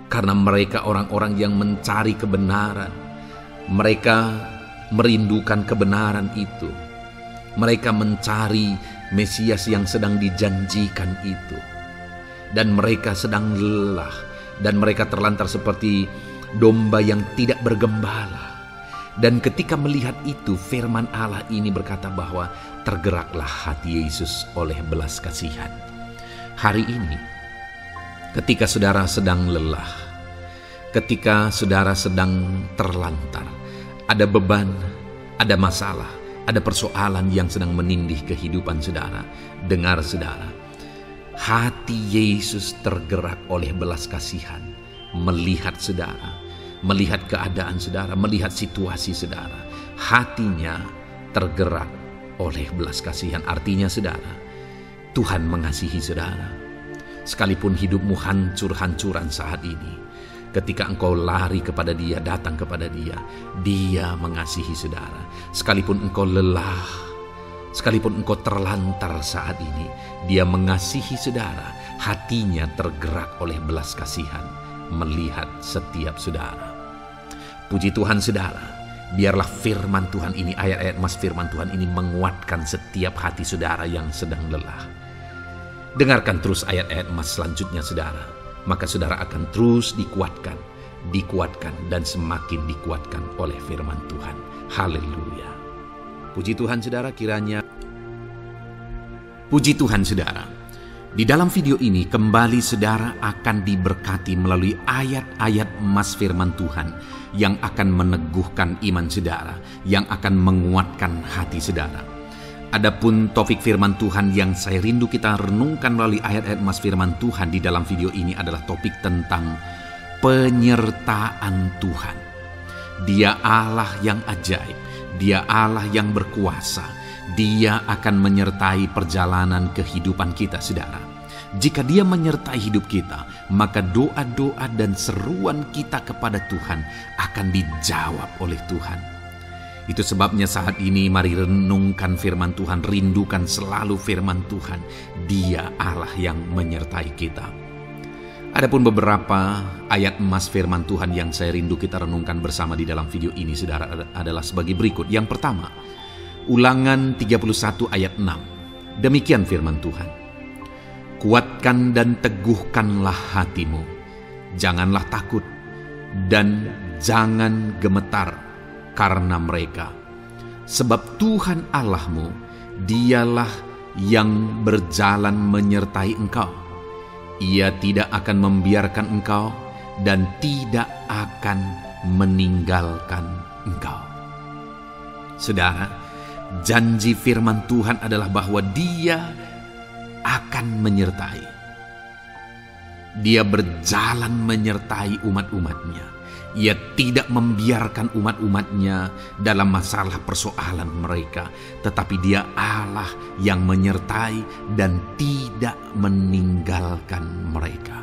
karena mereka orang-orang yang mencari kebenaran. Mereka merindukan kebenaran itu. Mereka mencari Mesias yang sedang dijanjikan itu. Dan mereka sedang lelah. Dan mereka terlantar seperti domba yang tidak bergembala. Dan ketika melihat itu, firman Allah ini berkata bahwa tergeraklah hati Yesus oleh belas kasihan. Hari ini, ketika saudara sedang lelah, ketika saudara sedang terlantar, ada beban, ada masalah, ada persoalan yang sedang menindih kehidupan saudara. Dengar saudara, hati Yesus tergerak oleh belas kasihan, melihat saudara, melihat keadaan saudara, melihat situasi saudara. Hatinya tergerak oleh belas kasihan. Artinya saudara, Tuhan mengasihi saudara. Sekalipun hidupmu hancur-hancuran saat ini, ketika engkau lari kepada Dia, datang kepada Dia, Dia mengasihi saudara. Sekalipun engkau lelah, sekalipun engkau terlantar saat ini, Dia mengasihi saudara. Hatinya tergerak oleh belas kasihan melihat setiap saudara. Puji Tuhan saudara, biarlah firman Tuhan ini, ayat-ayat mas firman Tuhan ini menguatkan setiap hati saudara yang sedang lelah. Dengarkan terus ayat-ayat emas selanjutnya saudara, maka saudara akan terus dikuatkan dan semakin dikuatkan oleh firman Tuhan. Haleluya. Puji Tuhan saudara, puji Tuhan saudara. Di dalam video ini kembali saudara akan diberkati melalui ayat-ayat emas firman Tuhan yang akan meneguhkan iman saudara, yang akan menguatkan hati saudara. Adapun topik firman Tuhan yang saya rindu kita renungkan melalui ayat-ayat emas firman Tuhan di dalam video ini adalah topik tentang penyertaan Tuhan. Dia Allah yang ajaib, Dia Allah yang berkuasa. Dia akan menyertai perjalanan kehidupan kita saudara. Jika Dia menyertai hidup kita, maka doa-doa dan seruan kita kepada Tuhan akan dijawab oleh Tuhan. Itu sebabnya saat ini mari renungkan firman Tuhan, rindukan selalu firman Tuhan. Dia Allah yang menyertai kita. Adapun beberapa ayat emas firman Tuhan yang saya rindu kita renungkan bersama di dalam video ini saudara adalah sebagai berikut. Yang pertama, Ulangan 31 ayat 6. Demikian firman Tuhan. Kuatkan dan teguhkanlah hatimu. Janganlah takut dan jangan gemetar karena mereka. Sebab Tuhan Allahmu, Dialah yang berjalan menyertai engkau. Ia tidak akan membiarkan engkau dan tidak akan meninggalkan engkau. Saudara, janji firman Tuhan adalah bahwa Dia akan menyertai. Dia berjalan menyertai umat-umatnya. Ia tidak membiarkan umat-umatnya dalam masalah persoalan mereka, tetapi Dia Allah yang menyertai dan tidak meninggalkan mereka.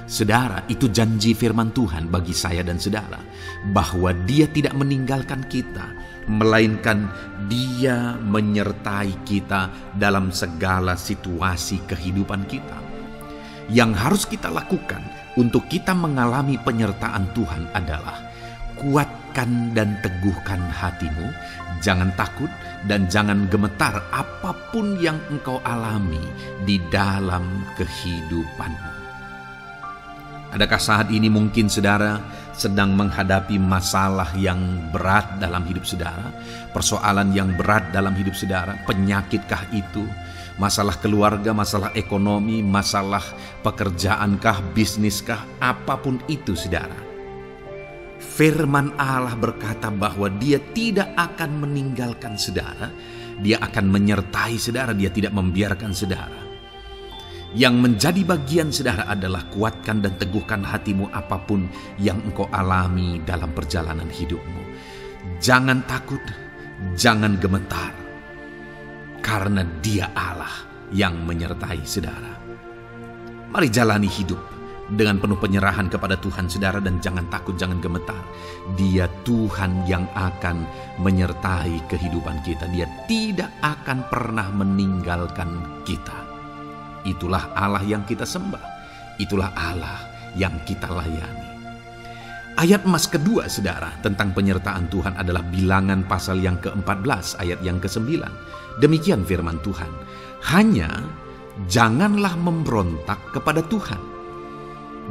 Saudara, itu janji firman Tuhan bagi saya dan saudara, bahwa Dia tidak meninggalkan kita, melainkan Dia menyertai kita dalam segala situasi kehidupan kita. Yang harus kita lakukan untuk kita mengalami penyertaan Tuhan adalah kuatkan dan teguhkan hatimu, jangan takut dan jangan gemetar apapun yang engkau alami di dalam kehidupanmu. Adakah saat ini mungkin saudara sedang menghadapi masalah yang berat dalam hidup saudara, persoalan yang berat dalam hidup saudara, penyakitkah itu? Masalah keluarga, masalah ekonomi, masalah pekerjaankah, bisniskah, apapun itu saudara. Firman Allah berkata bahwa Dia tidak akan meninggalkan saudara. Dia akan menyertai saudara, Dia tidak membiarkan saudara. Yang menjadi bagian saudara adalah kuatkan dan teguhkan hatimu apapun yang engkau alami dalam perjalanan hidupmu. Jangan takut, jangan gemetar. Karena Dia Allah yang menyertai saudara. Mari jalani hidup dengan penuh penyerahan kepada Tuhan saudara, dan jangan takut, jangan gemetar. Dia Tuhan yang akan menyertai kehidupan kita. Dia tidak akan pernah meninggalkan kita. Itulah Allah yang kita sembah. Itulah Allah yang kita layani. Ayat emas kedua saudara tentang penyertaan Tuhan adalah Bilangan pasal yang ke-14 ayat yang ke-9. Demikian firman Tuhan. Hanya janganlah memberontak kepada Tuhan,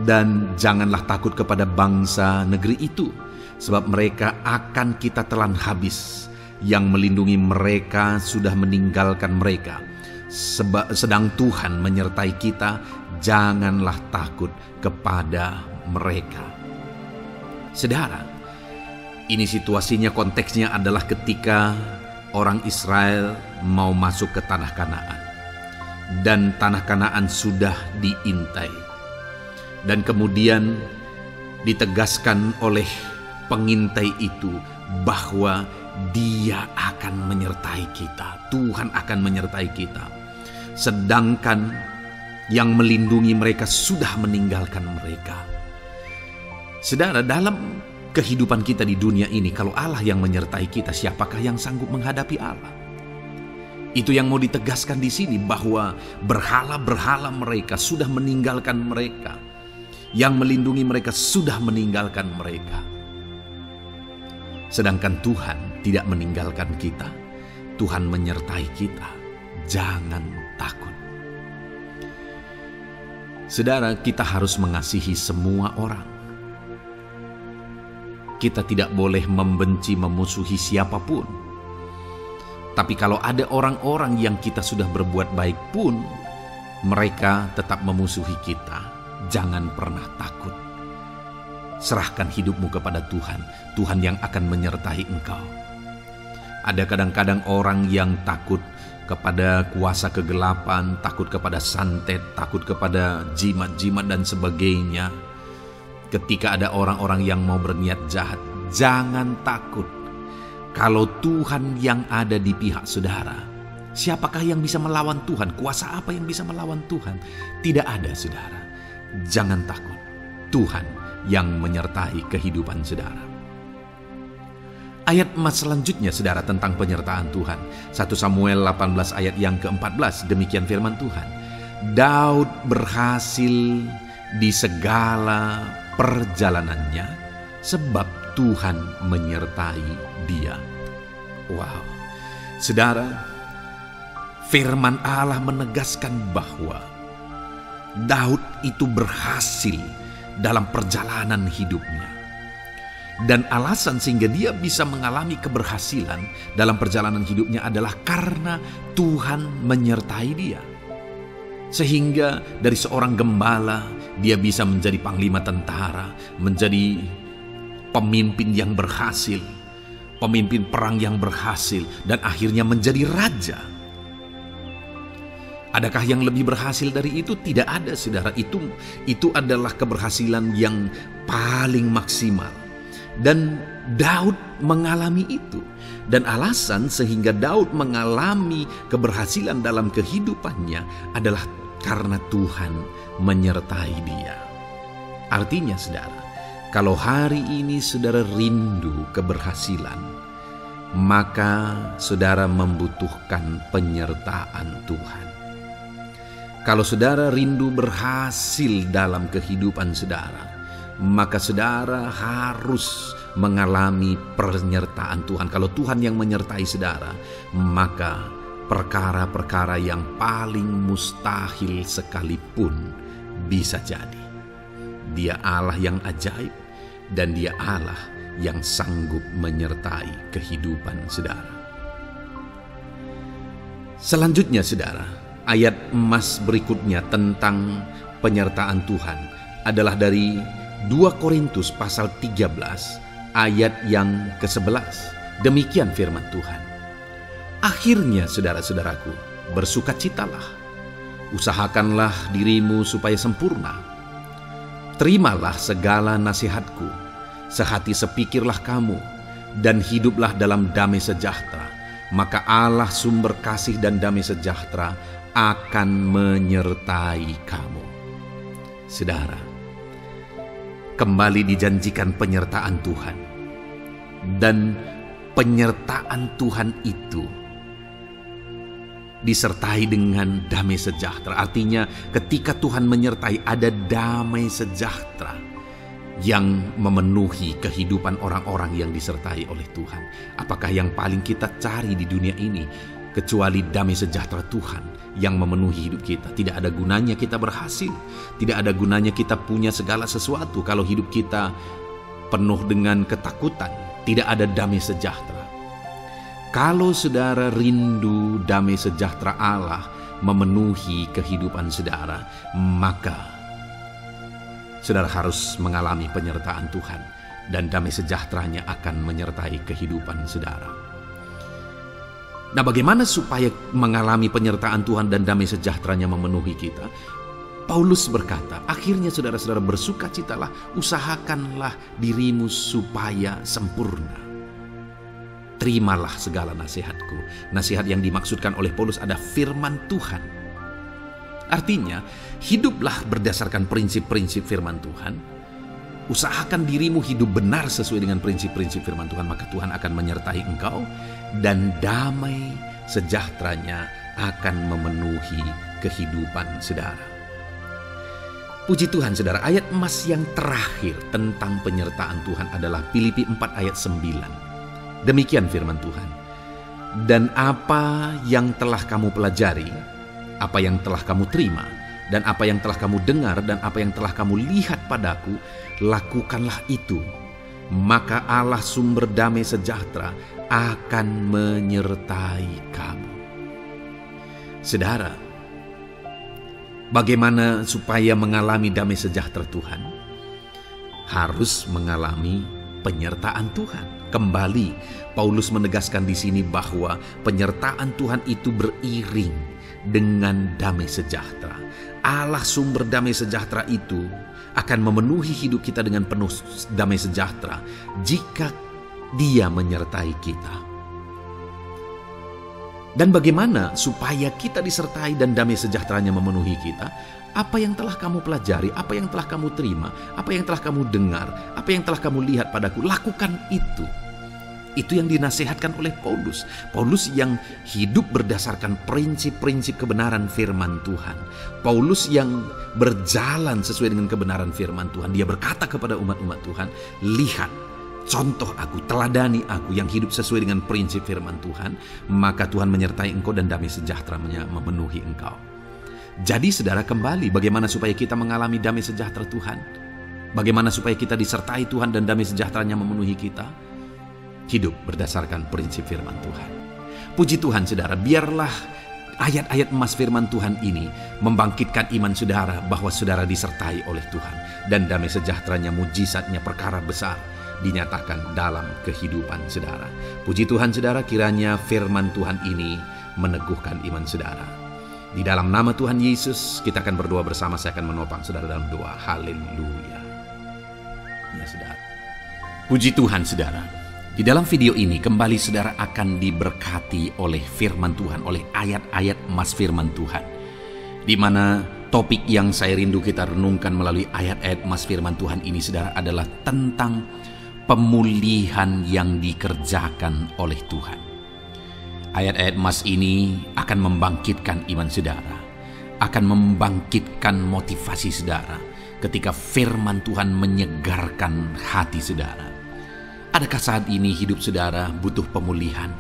dan janganlah takut kepada bangsa negeri itu, sebab mereka akan kita telan habis. Yang melindungi mereka sudah meninggalkan mereka. Sedang Tuhan menyertai kita, janganlah takut kepada mereka. Saudara, ini situasinya, konteksnya adalah ketika orang Israel mau masuk ke tanah Kanaan, dan tanah Kanaan sudah diintai, dan kemudian ditegaskan oleh pengintai itu bahwa Dia akan menyertai kita. Tuhan akan menyertai kita. Sedangkan yang melindungi mereka sudah meninggalkan mereka. Saudara, dalam kehidupan kita di dunia ini, kalau Allah yang menyertai kita, siapakah yang sanggup menghadapi Allah? Itu yang mau ditegaskan di sini, bahwa berhala-berhala mereka sudah meninggalkan mereka. Yang melindungi mereka sudah meninggalkan mereka. Sedangkan Tuhan tidak meninggalkan kita. Tuhan menyertai kita. Jangan takut. Saudara, kita harus mengasihi semua orang. Kita tidak boleh membenci, memusuhi siapapun. Tapi kalau ada orang-orang yang kita sudah berbuat baik pun, mereka tetap memusuhi kita. Jangan pernah takut. Serahkan hidupmu kepada Tuhan. Tuhan yang akan menyertai engkau. Ada kadang-kadang orang yang takut kepada kuasa kegelapan, takut kepada santet, takut kepada jimat-jimat dan sebagainya. Ketika ada orang-orang yang mau berniat jahat, jangan takut. Kalau Tuhan yang ada di pihak saudara, siapakah yang bisa melawan Tuhan? Kuasa apa yang bisa melawan Tuhan? Tidak ada, saudara. Jangan takut. Tuhan yang menyertai kehidupan saudara. Ayat emas selanjutnya, saudara, tentang penyertaan Tuhan. 1 Samuel 18 ayat yang ke-14, demikian firman Tuhan. Daud berhasil di segala perjalanannya sebab Tuhan menyertai dia. Wow. Saudara, firman Allah menegaskan bahwa Daud itu berhasil dalam perjalanan hidupnya. Dan alasan sehingga dia bisa mengalami keberhasilan dalam perjalanan hidupnya adalah karena Tuhan menyertai dia. Sehingga dari seorang gembala, dia bisa menjadi panglima tentara, menjadi pemimpin yang berhasil, pemimpin perang yang berhasil, dan akhirnya menjadi raja. Adakah yang lebih berhasil dari itu? Tidak ada, saudara. Itu adalah keberhasilan yang paling maksimal. Dan Daud mengalami itu. Dan alasan sehingga Daud mengalami keberhasilan dalam kehidupannya adalah karena Tuhan menyertai dia. Artinya, saudara, kalau hari ini saudara rindu keberhasilan, maka saudara membutuhkan penyertaan Tuhan. Kalau saudara rindu berhasil dalam kehidupan saudara, maka saudara harus mengalami penyertaan Tuhan. Kalau Tuhan yang menyertai saudara, maka perkara-perkara yang paling mustahil sekalipun bisa jadi. Dia Allah yang ajaib, dan Dia Allah yang sanggup menyertai kehidupan saudara. Selanjutnya, saudara, ayat emas berikutnya tentang penyertaan Tuhan adalah dari 2 Korintus pasal 13 ayat yang ke-11. Demikian firman Tuhan. Akhirnya, saudara-saudaraku, bersukacitalah. Usahakanlah dirimu supaya sempurna. Terimalah segala nasihatku. Sehati sepikirlah kamu, dan hiduplah dalam damai sejahtera. Maka Allah sumber kasih dan damai sejahtera akan menyertai kamu. Saudara, kembali dijanjikan penyertaan Tuhan. Dan penyertaan Tuhan itu disertai dengan damai sejahtera. Artinya ketika Tuhan menyertai, ada damai sejahtera yang memenuhi kehidupan orang-orang yang disertai oleh Tuhan. Apakah yang paling kita cari di dunia ini kecuali damai sejahtera Tuhan yang memenuhi hidup kita? Tidak ada gunanya kita berhasil, tidak ada gunanya kita punya segala sesuatu kalau hidup kita penuh dengan ketakutan, tidak ada damai sejahtera. Kalau saudara rindu damai sejahtera Allah memenuhi kehidupan saudara, maka saudara harus mengalami penyertaan Tuhan, dan damai sejahteranya akan menyertai kehidupan saudara. Nah, bagaimana supaya mengalami penyertaan Tuhan dan damai sejahteranya memenuhi kita? Paulus berkata, akhirnya saudara-saudara bersukacitalah, usahakanlah dirimu supaya sempurna. terimalah segala nasihatku. Nasihat yang dimaksudkan oleh Paulus ada firman Tuhan. Artinya, hiduplah berdasarkan prinsip-prinsip firman Tuhan. Usahakan dirimu hidup benar sesuai dengan prinsip-prinsip firman Tuhan, maka Tuhan akan menyertai engkau dan damai sejahteranya akan memenuhi kehidupan saudara. Puji Tuhan saudara, ayat emas yang terakhir tentang penyertaan Tuhan adalah Filipi 4 ayat 9. Demikian firman Tuhan. Dan apa yang telah kamu pelajari, apa yang telah kamu terima, dan apa yang telah kamu dengar, dan apa yang telah kamu lihat padaku, lakukanlah itu. Maka Allah sumber damai sejahtera akan menyertai kamu. Saudara, bagaimana supaya mengalami damai sejahtera Tuhan? Harus mengalami penyertaan Tuhan. Kembali, Paulus menegaskan di sini bahwa penyertaan Tuhan itu beriring dengan damai sejahtera. Allah sumber damai sejahtera itu akan memenuhi hidup kita dengan penuh damai sejahtera jika Dia menyertai kita. Dan bagaimana supaya kita disertai dan damai sejahteranya memenuhi kita? Apa yang telah kamu pelajari, apa yang telah kamu terima, apa yang telah kamu dengar, apa yang telah kamu lihat padaku, lakukan itu. Itu yang dinasihatkan oleh Paulus. Paulus yang hidup berdasarkan prinsip-prinsip kebenaran firman Tuhan. Paulus yang berjalan sesuai dengan kebenaran firman Tuhan. Dia berkata kepada umat-umat Tuhan, lihat, contoh aku, teladani aku yang hidup sesuai dengan prinsip firman Tuhan, maka Tuhan menyertai engkau dan damai sejahteranya memenuhi engkau. Jadi saudara, kembali bagaimana supaya kita mengalami damai sejahtera Tuhan? Bagaimana supaya kita disertai Tuhan dan damai sejahteranya memenuhi kita? Hidup berdasarkan prinsip firman Tuhan. Puji Tuhan saudara, biarlah ayat-ayat emas firman Tuhan ini membangkitkan iman saudara bahwa saudara disertai oleh Tuhan. Dan damai sejahteranya, mujizatnya, perkara besar dinyatakan dalam kehidupan saudara. Puji Tuhan saudara, kiranya firman Tuhan ini meneguhkan iman saudara. Di dalam nama Tuhan Yesus, kita akan berdoa bersama. Saya akan menopang saudara dalam doa. Haleluya. Ya saudara. Puji Tuhan saudara. Di dalam video ini kembali saudara akan diberkati oleh firman Tuhan, oleh ayat-ayat emas firman Tuhan. Di mana topik yang saya rindu kita renungkan melalui ayat-ayat emas firman Tuhan ini saudara adalah tentang pemulihan yang dikerjakan oleh Tuhan. Ayat-ayat emas ini akan membangkitkan iman saudara, akan membangkitkan motivasi saudara ketika firman Tuhan menyegarkan hati saudara. Adakah saat ini hidup saudara butuh pemulihan?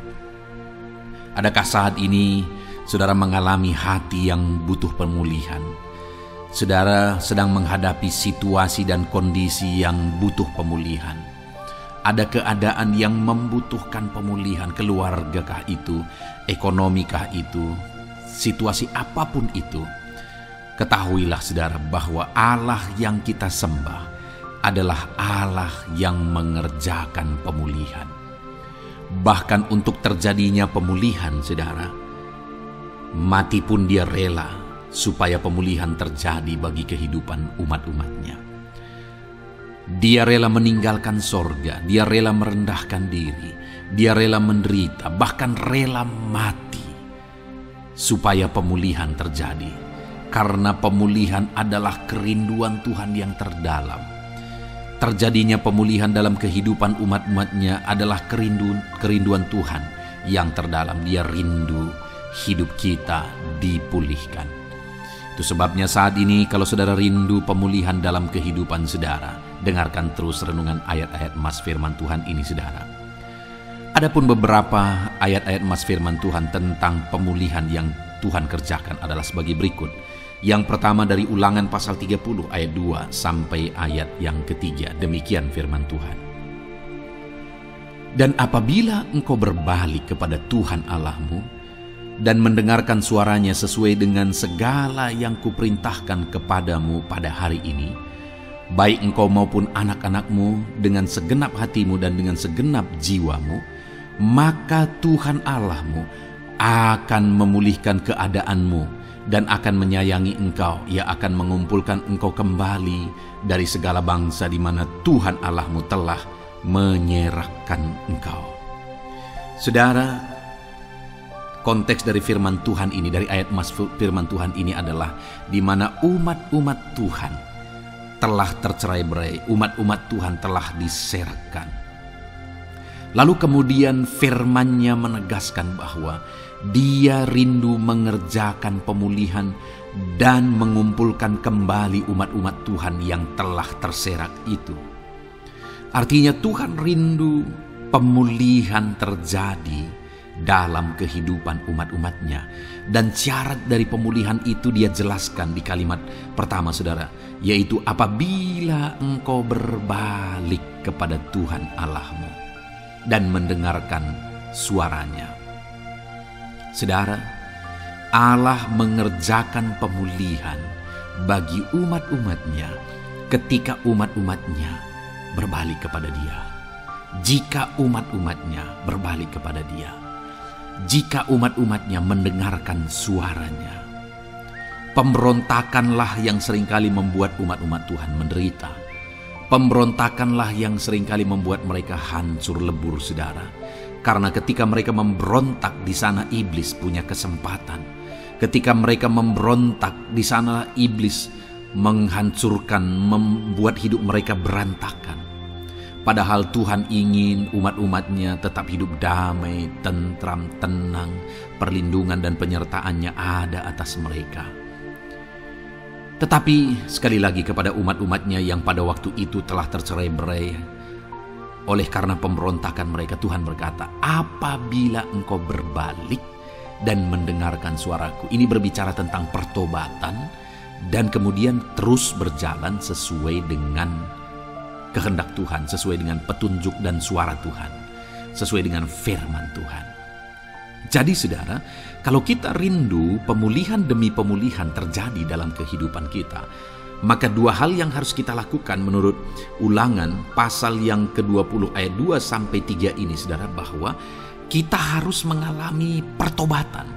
Adakah saat ini saudara mengalami hati yang butuh pemulihan? Saudara sedang menghadapi situasi dan kondisi yang butuh pemulihan. Ada keadaan yang membutuhkan pemulihan, keluargakah itu, ekonomikah itu, situasi apapun itu. Ketahuilah saudara bahwa Allah yang kita sembah adalah Allah yang mengerjakan pemulihan. Bahkan untuk terjadinya pemulihan saudara, mati pun Dia rela supaya pemulihan terjadi bagi kehidupan umat-umatnya. Dia rela meninggalkan sorga, Dia rela merendahkan diri, Dia rela menderita, bahkan rela mati supaya pemulihan terjadi. Karena pemulihan adalah kerinduan Tuhan yang terdalam. Terjadinya pemulihan dalam kehidupan umat-umatnya adalah kerinduan Tuhan yang terdalam. Dia rindu hidup kita dipulihkan. Itu sebabnya saat ini kalau saudara rindu pemulihan dalam kehidupan saudara, dengarkan terus renungan ayat-ayat emas firman Tuhan ini saudara. Adapun beberapa ayat-ayat emas firman Tuhan tentang pemulihan yang Tuhan kerjakan adalah sebagai berikut. Yang pertama dari Ulangan pasal 30 ayat 2 sampai ayat yang ketiga. Demikian firman Tuhan. Dan apabila engkau berbalik kepada Tuhan Allahmu dan mendengarkan suaranya sesuai dengan segala yang kuperintahkan kepadamu pada hari ini, baik engkau maupun anak-anakmu dengan segenap hatimu dan dengan segenap jiwamu, maka Tuhan Allahmu akan memulihkan keadaanmu dan akan menyayangi engkau. Ia akan mengumpulkan engkau kembali dari segala bangsa di mana Tuhan Allahmu telah menyerahkan engkau. Saudara, konteks dari firman Tuhan ini, dari ayat firman Tuhan ini adalah di mana umat-umat Tuhan telah tercerai-berai, umat-umat Tuhan telah diserakkan. Lalu kemudian firman-Nya menegaskan bahwa Dia rindu mengerjakan pemulihan dan mengumpulkan kembali umat-umat Tuhan yang telah terserak itu. Artinya Tuhan rindu pemulihan terjadi dalam kehidupan umat-umatnya. Dan syarat dari pemulihan itu Dia jelaskan di kalimat pertama, saudara, yaitu apabila engkau berbalik kepada Tuhan Allahmu dan mendengarkan suaranya. Saudara, Allah mengerjakan pemulihan bagi umat-umatnya ketika umat-umatnya berbalik kepada Dia. Jika umat-umatnya berbalik kepada Dia, jika umat-umatnya mendengarkan suaranya. Pemberontakanlah yang seringkali membuat umat-umat Tuhan menderita. Pemberontakanlah yang seringkali membuat mereka hancur lebur, saudara. Karena ketika mereka memberontak, di sana iblis punya kesempatan. Ketika mereka memberontak, di sana iblis menghancurkan, membuat hidup mereka berantakan. Padahal Tuhan ingin umat-umatnya tetap hidup damai, tentram, tenang, perlindungan dan penyertaan-Nya ada atas mereka. Tetapi sekali lagi kepada umat-umatnya yang pada waktu itu telah tercerai-berai oleh karena pemberontakan mereka, Tuhan berkata, apabila engkau berbalik dan mendengarkan suaraku. Ini berbicara tentang pertobatan dan kemudian terus berjalan sesuai dengan kehendak Tuhan, sesuai dengan petunjuk dan suara Tuhan, sesuai dengan firman Tuhan. Jadi saudara, kalau kita rindu pemulihan demi pemulihan terjadi dalam kehidupan kita, maka dua hal yang harus kita lakukan menurut Ulangan pasal yang ke-20 ayat 2-3 ini, saudara, bahwa kita harus mengalami pertobatan.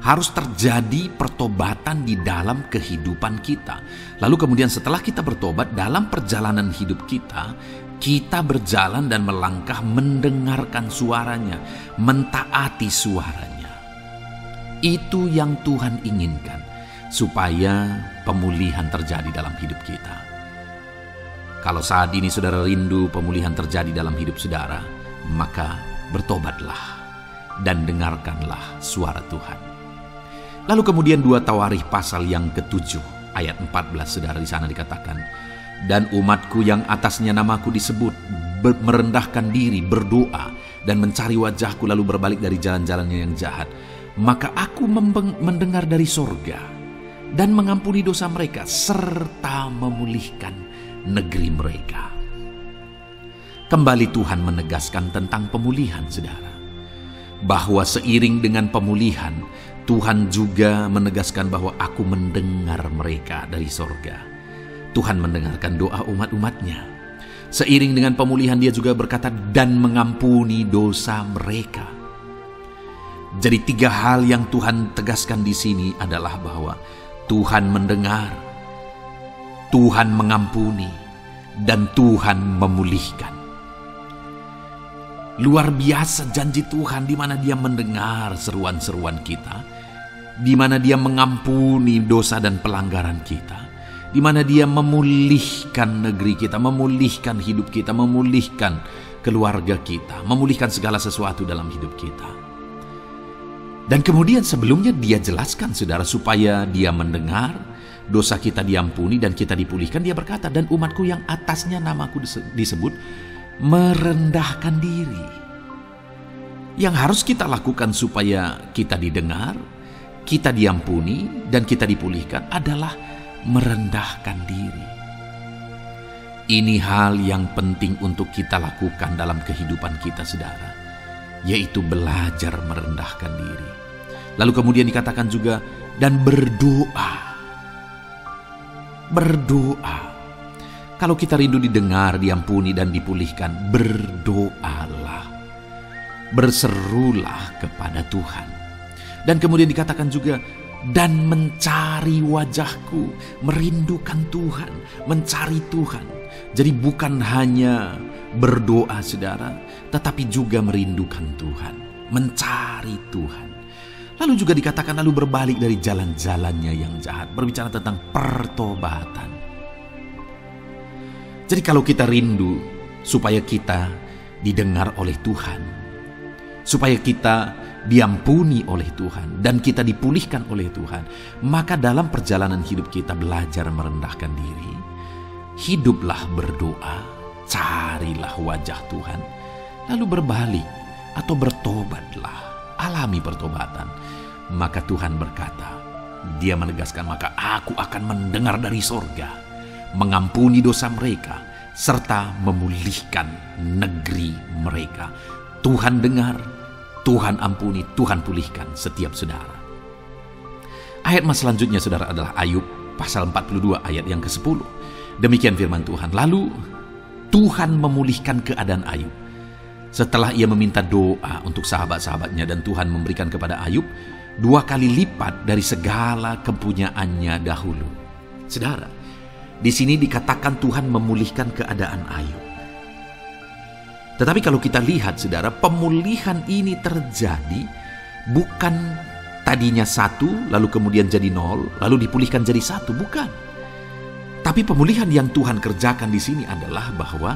Harus terjadi pertobatan di dalam kehidupan kita. Lalu kemudian setelah kita bertobat, dalam perjalanan hidup kita, kita berjalan dan melangkah mendengarkan suaranya, mentaati suaranya. Itu yang Tuhan inginkan, supaya pemulihan terjadi dalam hidup kita. Kalau saat ini saudara rindu pemulihan terjadi dalam hidup saudara, maka bertobatlah dan dengarkanlah suara Tuhan. Lalu kemudian 2 Tawarikh pasal yang ke-7 ayat 14, saudara, di sana dikatakan, dan umatku yang atasnya namaku disebut merendahkan diri, berdoa dan mencari wajahku lalu berbalik dari jalan-jalannya yang jahat, maka aku mendengar dari sorga dan mengampuni dosa mereka serta memulihkan negeri mereka. Kembali Tuhan menegaskan tentang pemulihan, saudara, bahwa seiring dengan pemulihan Tuhan juga menegaskan bahwa aku mendengar mereka dari sorga. Tuhan mendengarkan doa umat-umatnya. Seiring dengan pemulihan Dia juga berkata dan mengampuni dosa mereka. Jadi 3 hal yang Tuhan tegaskan di sini adalah bahwa Tuhan mendengar, Tuhan mengampuni, dan Tuhan memulihkan. Luar biasa janji Tuhan, di mana Dia mendengar seruan-seruan kita, di mana Dia mengampuni dosa dan pelanggaran kita, di mana Dia memulihkan negeri kita, memulihkan hidup kita, memulihkan keluarga kita, memulihkan segala sesuatu dalam hidup kita. Dan kemudian sebelumnya Dia jelaskan, saudara, supaya Dia mendengar, dosa kita diampuni dan kita dipulihkan. Dia berkata, dan umatku yang atasnya namaku disebut merendahkan diri. Yang harus kita lakukan supaya kita didengar, kita diampuni, dan kita dipulihkan adalah merendahkan diri. Ini hal yang penting untuk kita lakukan dalam kehidupan kita, saudara, yaitu belajar merendahkan diri. Lalu kemudian dikatakan juga, dan berdoa. Berdoa. Kalau kita rindu didengar, diampuni, dan dipulihkan, berdoalah. Berserulah kepada Tuhan. Dan kemudian dikatakan juga, dan mencari wajahku, merindukan Tuhan, mencari Tuhan. Jadi bukan hanya berdoa saudara, tetapi juga merindukan Tuhan, mencari Tuhan. Lalu juga dikatakan lalu berbalik dari jalan-jalannya yang jahat, berbicara tentang pertobatan. Jadi kalau kita rindu supaya kita didengar oleh Tuhan, supaya kita diampuni oleh Tuhan, dan kita dipulihkan oleh Tuhan, maka dalam perjalanan hidup kita belajar merendahkan diri, hiduplah berdoa, carilah wajah Tuhan, lalu berbalik atau bertobatlah, alami pertobatan. Maka Tuhan berkata, Dia menegaskan, maka aku akan mendengar dari sorga, mengampuni dosa mereka, serta memulihkan negeri mereka. Tuhan dengar, Tuhan ampuni, Tuhan pulihkan setiap saudara. Ayat mas selanjutnya saudara adalah Ayub pasal 42 ayat yang ke-10. Demikian firman Tuhan. Lalu Tuhan memulihkan keadaan Ayub. Setelah ia meminta doa untuk sahabat-sahabatnya, dan Tuhan memberikan kepada Ayub 2 kali lipat dari segala kepunyaannya dahulu. Saudara, di sini dikatakan Tuhan memulihkan keadaan Ayub. Tetapi kalau kita lihat saudara, pemulihan ini terjadi bukan tadinya 1, lalu kemudian jadi 0, lalu dipulihkan jadi 1, bukan. Tapi pemulihan yang Tuhan kerjakan di sini adalah bahwa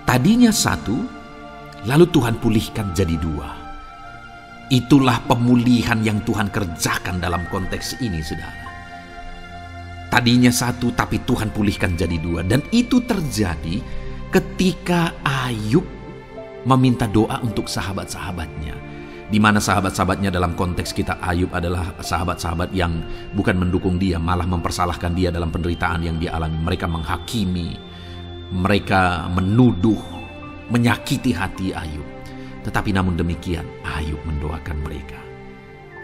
tadinya 1, lalu Tuhan pulihkan jadi 2. Itulah pemulihan yang Tuhan kerjakan dalam konteks ini saudara. Tadinya 1, tapi Tuhan pulihkan jadi 2. Dan itu terjadi ketika Ayub meminta doa untuk sahabat-sahabatnya, di mana sahabat-sahabatnya dalam konteks kita Ayub adalah sahabat-sahabat yang bukan mendukung dia, malah mempersalahkan dia dalam penderitaan yang dia alami. Mereka menghakimi, mereka menuduh, menyakiti hati Ayub. Tetapi namun demikian Ayub mendoakan mereka.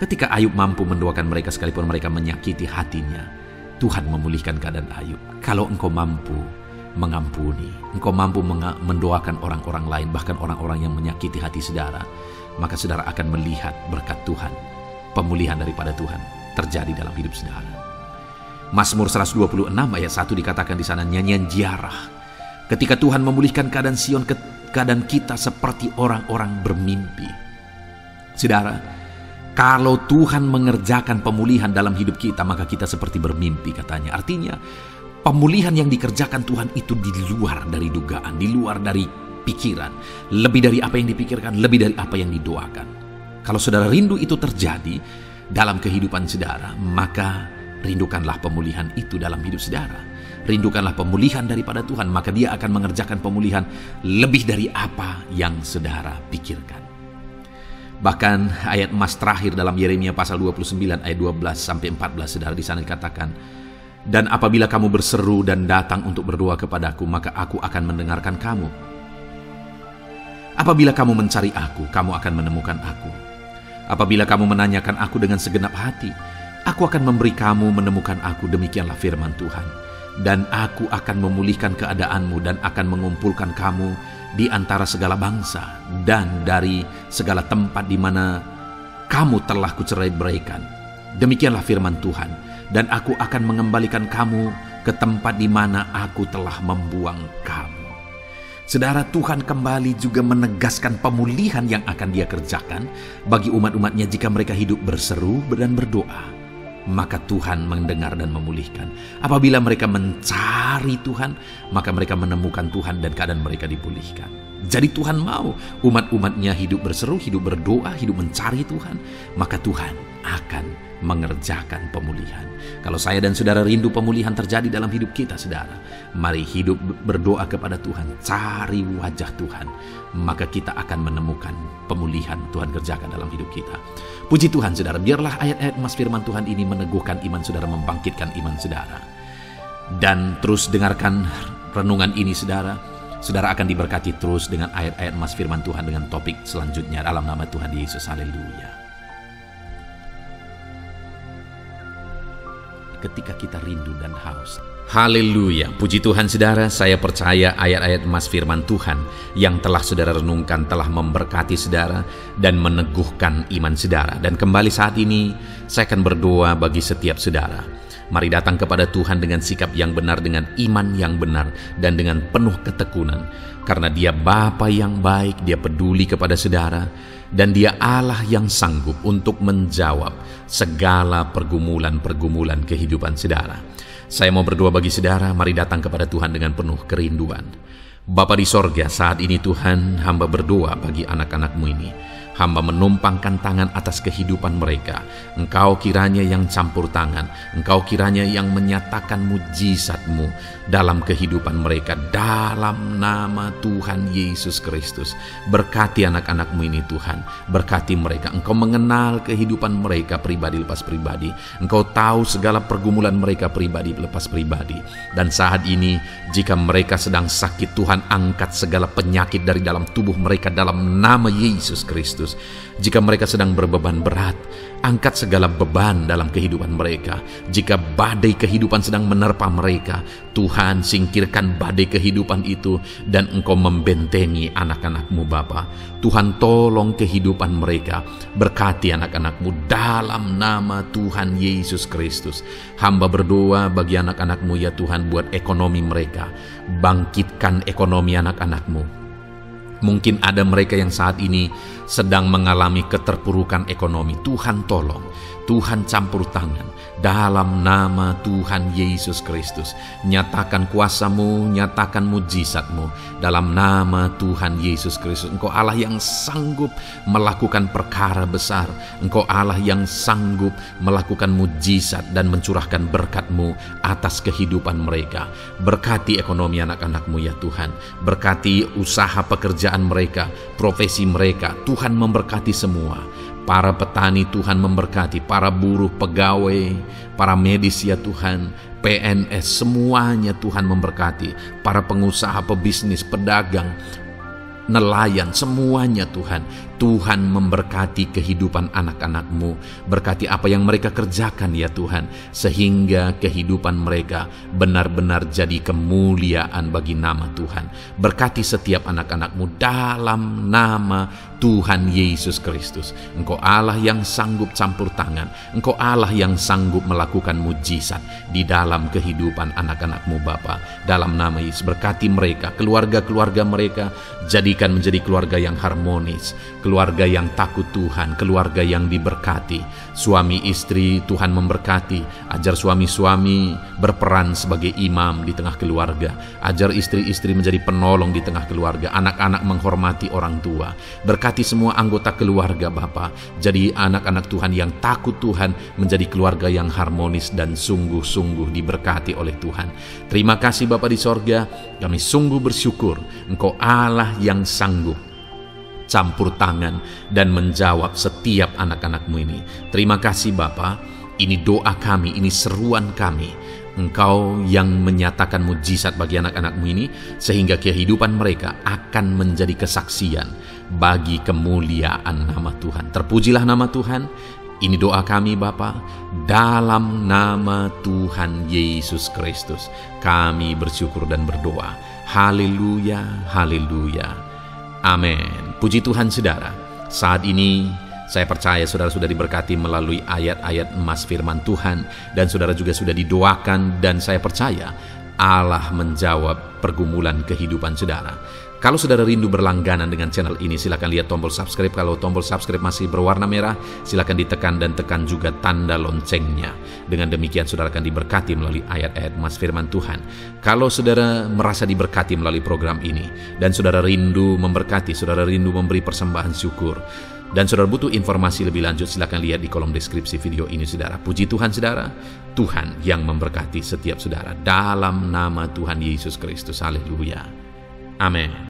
Ketika Ayub mampu mendoakan mereka sekalipun mereka menyakiti hatinya, Tuhan memulihkan keadaan Ayub. Kalau engkau mampu mengampuni, engkau mampu mendoakan orang-orang lain, bahkan orang-orang yang menyakiti hati saudara, maka saudara akan melihat berkat Tuhan, pemulihan daripada Tuhan terjadi dalam hidup saudara. Mazmur 126 ayat 1 dikatakan di sana, nyanyian ziarah. Ketika Tuhan memulihkan keadaan Sion, keadaan kita seperti orang-orang bermimpi. Saudara, kalau Tuhan mengerjakan pemulihan dalam hidup kita, maka kita seperti bermimpi katanya. Artinya, pemulihan yang dikerjakan Tuhan itu di luar dari dugaan, di luar dari pikiran, lebih dari apa yang dipikirkan, lebih dari apa yang didoakan. Kalau saudara rindu itu terjadi dalam kehidupan saudara, maka rindukanlah pemulihan itu dalam hidup saudara. Rindukanlah pemulihan daripada Tuhan, maka Dia akan mengerjakan pemulihan lebih dari apa yang saudara pikirkan. Bahkan ayat emas terakhir dalam Yeremia pasal 29 ayat 12 sampai 14 saudara, di sana dikatakan, dan apabila kamu berseru dan datang untuk berdoa kepadaku, maka aku akan mendengarkan kamu. Apabila kamu mencari aku, kamu akan menemukan aku. Apabila kamu menanyakan aku dengan segenap hati, aku akan memberi kamu menemukan aku, demikianlah firman Tuhan. Dan aku akan memulihkan keadaanmu dan akan mengumpulkan kamu di antara segala bangsa dan dari segala tempat di mana kamu telah kucerai-beraikan. Demikianlah firman Tuhan. Dan aku akan mengembalikan kamu ke tempat di mana aku telah membuang kamu. Saudara, Tuhan kembali juga menegaskan pemulihan yang akan Dia kerjakan bagi umat-umatnya jika mereka hidup berseru dan berdoa. Maka Tuhan mendengar dan memulihkan. Apabila mereka mencari Tuhan, maka mereka menemukan Tuhan dan keadaan mereka dipulihkan. Jadi Tuhan mau umat-umatnya hidup berseru, hidup berdoa, hidup mencari Tuhan, maka Tuhan akan mengerjakan pemulihan. Kalau saya dan saudara rindu pemulihan terjadi dalam hidup kita saudara, mari hidup berdoa kepada Tuhan, cari wajah Tuhan, maka kita akan menemukan pemulihan Tuhan kerjakan dalam hidup kita. Puji Tuhan saudara, biarlah ayat-ayat emas firman Tuhan ini meneguhkan iman saudara, membangkitkan iman saudara. Dan terus dengarkan renungan ini saudara. Saudara akan diberkati terus dengan ayat-ayat emas firman Tuhan dengan topik selanjutnya dalam nama Tuhan Yesus. Haleluya. Ketika kita rindu dan haus. Haleluya, puji Tuhan saudara, saya percaya ayat-ayat emas firman Tuhan yang telah saudara renungkan telah memberkati saudara dan meneguhkan iman saudara. Dan kembali saat ini saya akan berdoa bagi setiap saudara. Mari datang kepada Tuhan dengan sikap yang benar, dengan iman yang benar, dan dengan penuh ketekunan. Karena Dia Bapa yang baik, Dia peduli kepada saudara, dan Dia Allah yang sanggup untuk menjawab segala pergumulan-pergumulan kehidupan saudara. Saya mau berdoa bagi saudara, mari datang kepada Tuhan dengan penuh kerinduan. Bapa di sorga, saat ini Tuhan, hamba berdoa bagi anak-anak-Mu ini. Hamba menumpangkan tangan atas kehidupan mereka. Engkau kiranya yang campur tangan. Engkau kiranya yang menyatakan mujizat-Mu dalam kehidupan mereka. Dalam nama Tuhan Yesus Kristus. Berkati anak-anak-Mu ini Tuhan. Berkati mereka. Engkau mengenal kehidupan mereka pribadi lepas pribadi. Engkau tahu segala pergumulan mereka pribadi lepas pribadi. Dan saat ini, jika mereka sedang sakit, Tuhan angkat segala penyakit dari dalam tubuh mereka dalam nama Yesus Kristus. Jika mereka sedang berbeban berat, angkat segala beban dalam kehidupan mereka. Jika badai kehidupan sedang menerpa mereka, Tuhan singkirkan badai kehidupan itu dan Engkau membentengi anak-anak-Mu Bapa. Tuhan tolong kehidupan mereka. Berkati anak-anak-Mu dalam nama Tuhan Yesus Kristus. Hamba berdoa bagi anak-anak-Mu ya Tuhan, buat ekonomi mereka. Bangkitkan ekonomi anak-anak-Mu. Mungkin ada mereka yang saat ini sedang mengalami keterpurukan ekonomi. Tuhan tolong, Tuhan campur tangan dalam nama Tuhan Yesus Kristus. Nyatakan kuasa-Mu, nyatakan mujizat-Mu dalam nama Tuhan Yesus Kristus. Engkau Allah yang sanggup melakukan perkara besar. Engkau Allah yang sanggup melakukan mujizat dan mencurahkan berkat-Mu atas kehidupan mereka. Berkati ekonomi anak-anak-Mu ya Tuhan. Berkati usaha pekerjaan mereka, profesi mereka. Tuhan memberkati semua. Para petani Tuhan memberkati, para buruh, pegawai, para medis ya Tuhan, PNS, semuanya Tuhan memberkati. Para pengusaha, pebisnis, pedagang, nelayan, semuanya Tuhan. Tuhan memberkati kehidupan anak-anak-Mu. Berkati apa yang mereka kerjakan ya Tuhan, sehingga kehidupan mereka benar-benar jadi kemuliaan bagi nama Tuhan. Berkati setiap anak-anak-Mu dalam nama Tuhan Yesus Kristus. Engkau Allah yang sanggup campur tangan. Engkau Allah yang sanggup melakukan mujizat di dalam kehidupan anak-anak-Mu Bapa. Dalam nama Yesus, berkati mereka, keluarga-keluarga mereka, jadikan menjadi keluarga yang harmonis, keluarga yang takut Tuhan, keluarga yang diberkati. Suami istri Tuhan memberkati. Ajar suami-suami berperan sebagai imam di tengah keluarga. Ajar istri-istri menjadi penolong di tengah keluarga. Anak-anak menghormati orang tua. Berkati semua anggota keluarga Bapa. Jadi anak-anak Tuhan yang takut Tuhan, menjadi keluarga yang harmonis dan sungguh-sungguh diberkati oleh Tuhan. Terima kasih Bapa di sorga. Kami sungguh bersyukur Engkau Allah yang sanggup campur tangan dan menjawab setiap anak-anak-Mu ini. Terima kasih Bapa. Ini doa kami, ini seruan kami. Engkau yang menyatakan mujizat bagi anak-anak-Mu ini, sehingga kehidupan mereka akan menjadi kesaksian bagi kemuliaan nama Tuhan. Terpujilah nama Tuhan. Ini doa kami Bapa, dalam nama Tuhan Yesus Kristus. Kami bersyukur dan berdoa. Haleluya, haleluya. Amin. Puji Tuhan saudara. Saat ini saya percaya saudara sudah diberkati melalui ayat-ayat emas firman Tuhan, dan saudara juga sudah didoakan, dan saya percaya Allah menjawab pergumulan kehidupan saudara. Kalau saudara rindu berlangganan dengan channel ini, silakan lihat tombol subscribe. Kalau tombol subscribe masih berwarna merah, silakan ditekan dan tekan juga tanda loncengnya. Dengan demikian saudara akan diberkati melalui ayat-ayat emas firman Tuhan. Kalau saudara merasa diberkati melalui program ini, dan saudara rindu memberkati, saudara rindu memberi persembahan syukur, dan saudara butuh informasi lebih lanjut, silakan lihat di kolom deskripsi video ini saudara. Puji Tuhan saudara, Tuhan yang memberkati setiap saudara dalam nama Tuhan Yesus Kristus. Haleluya. Amin.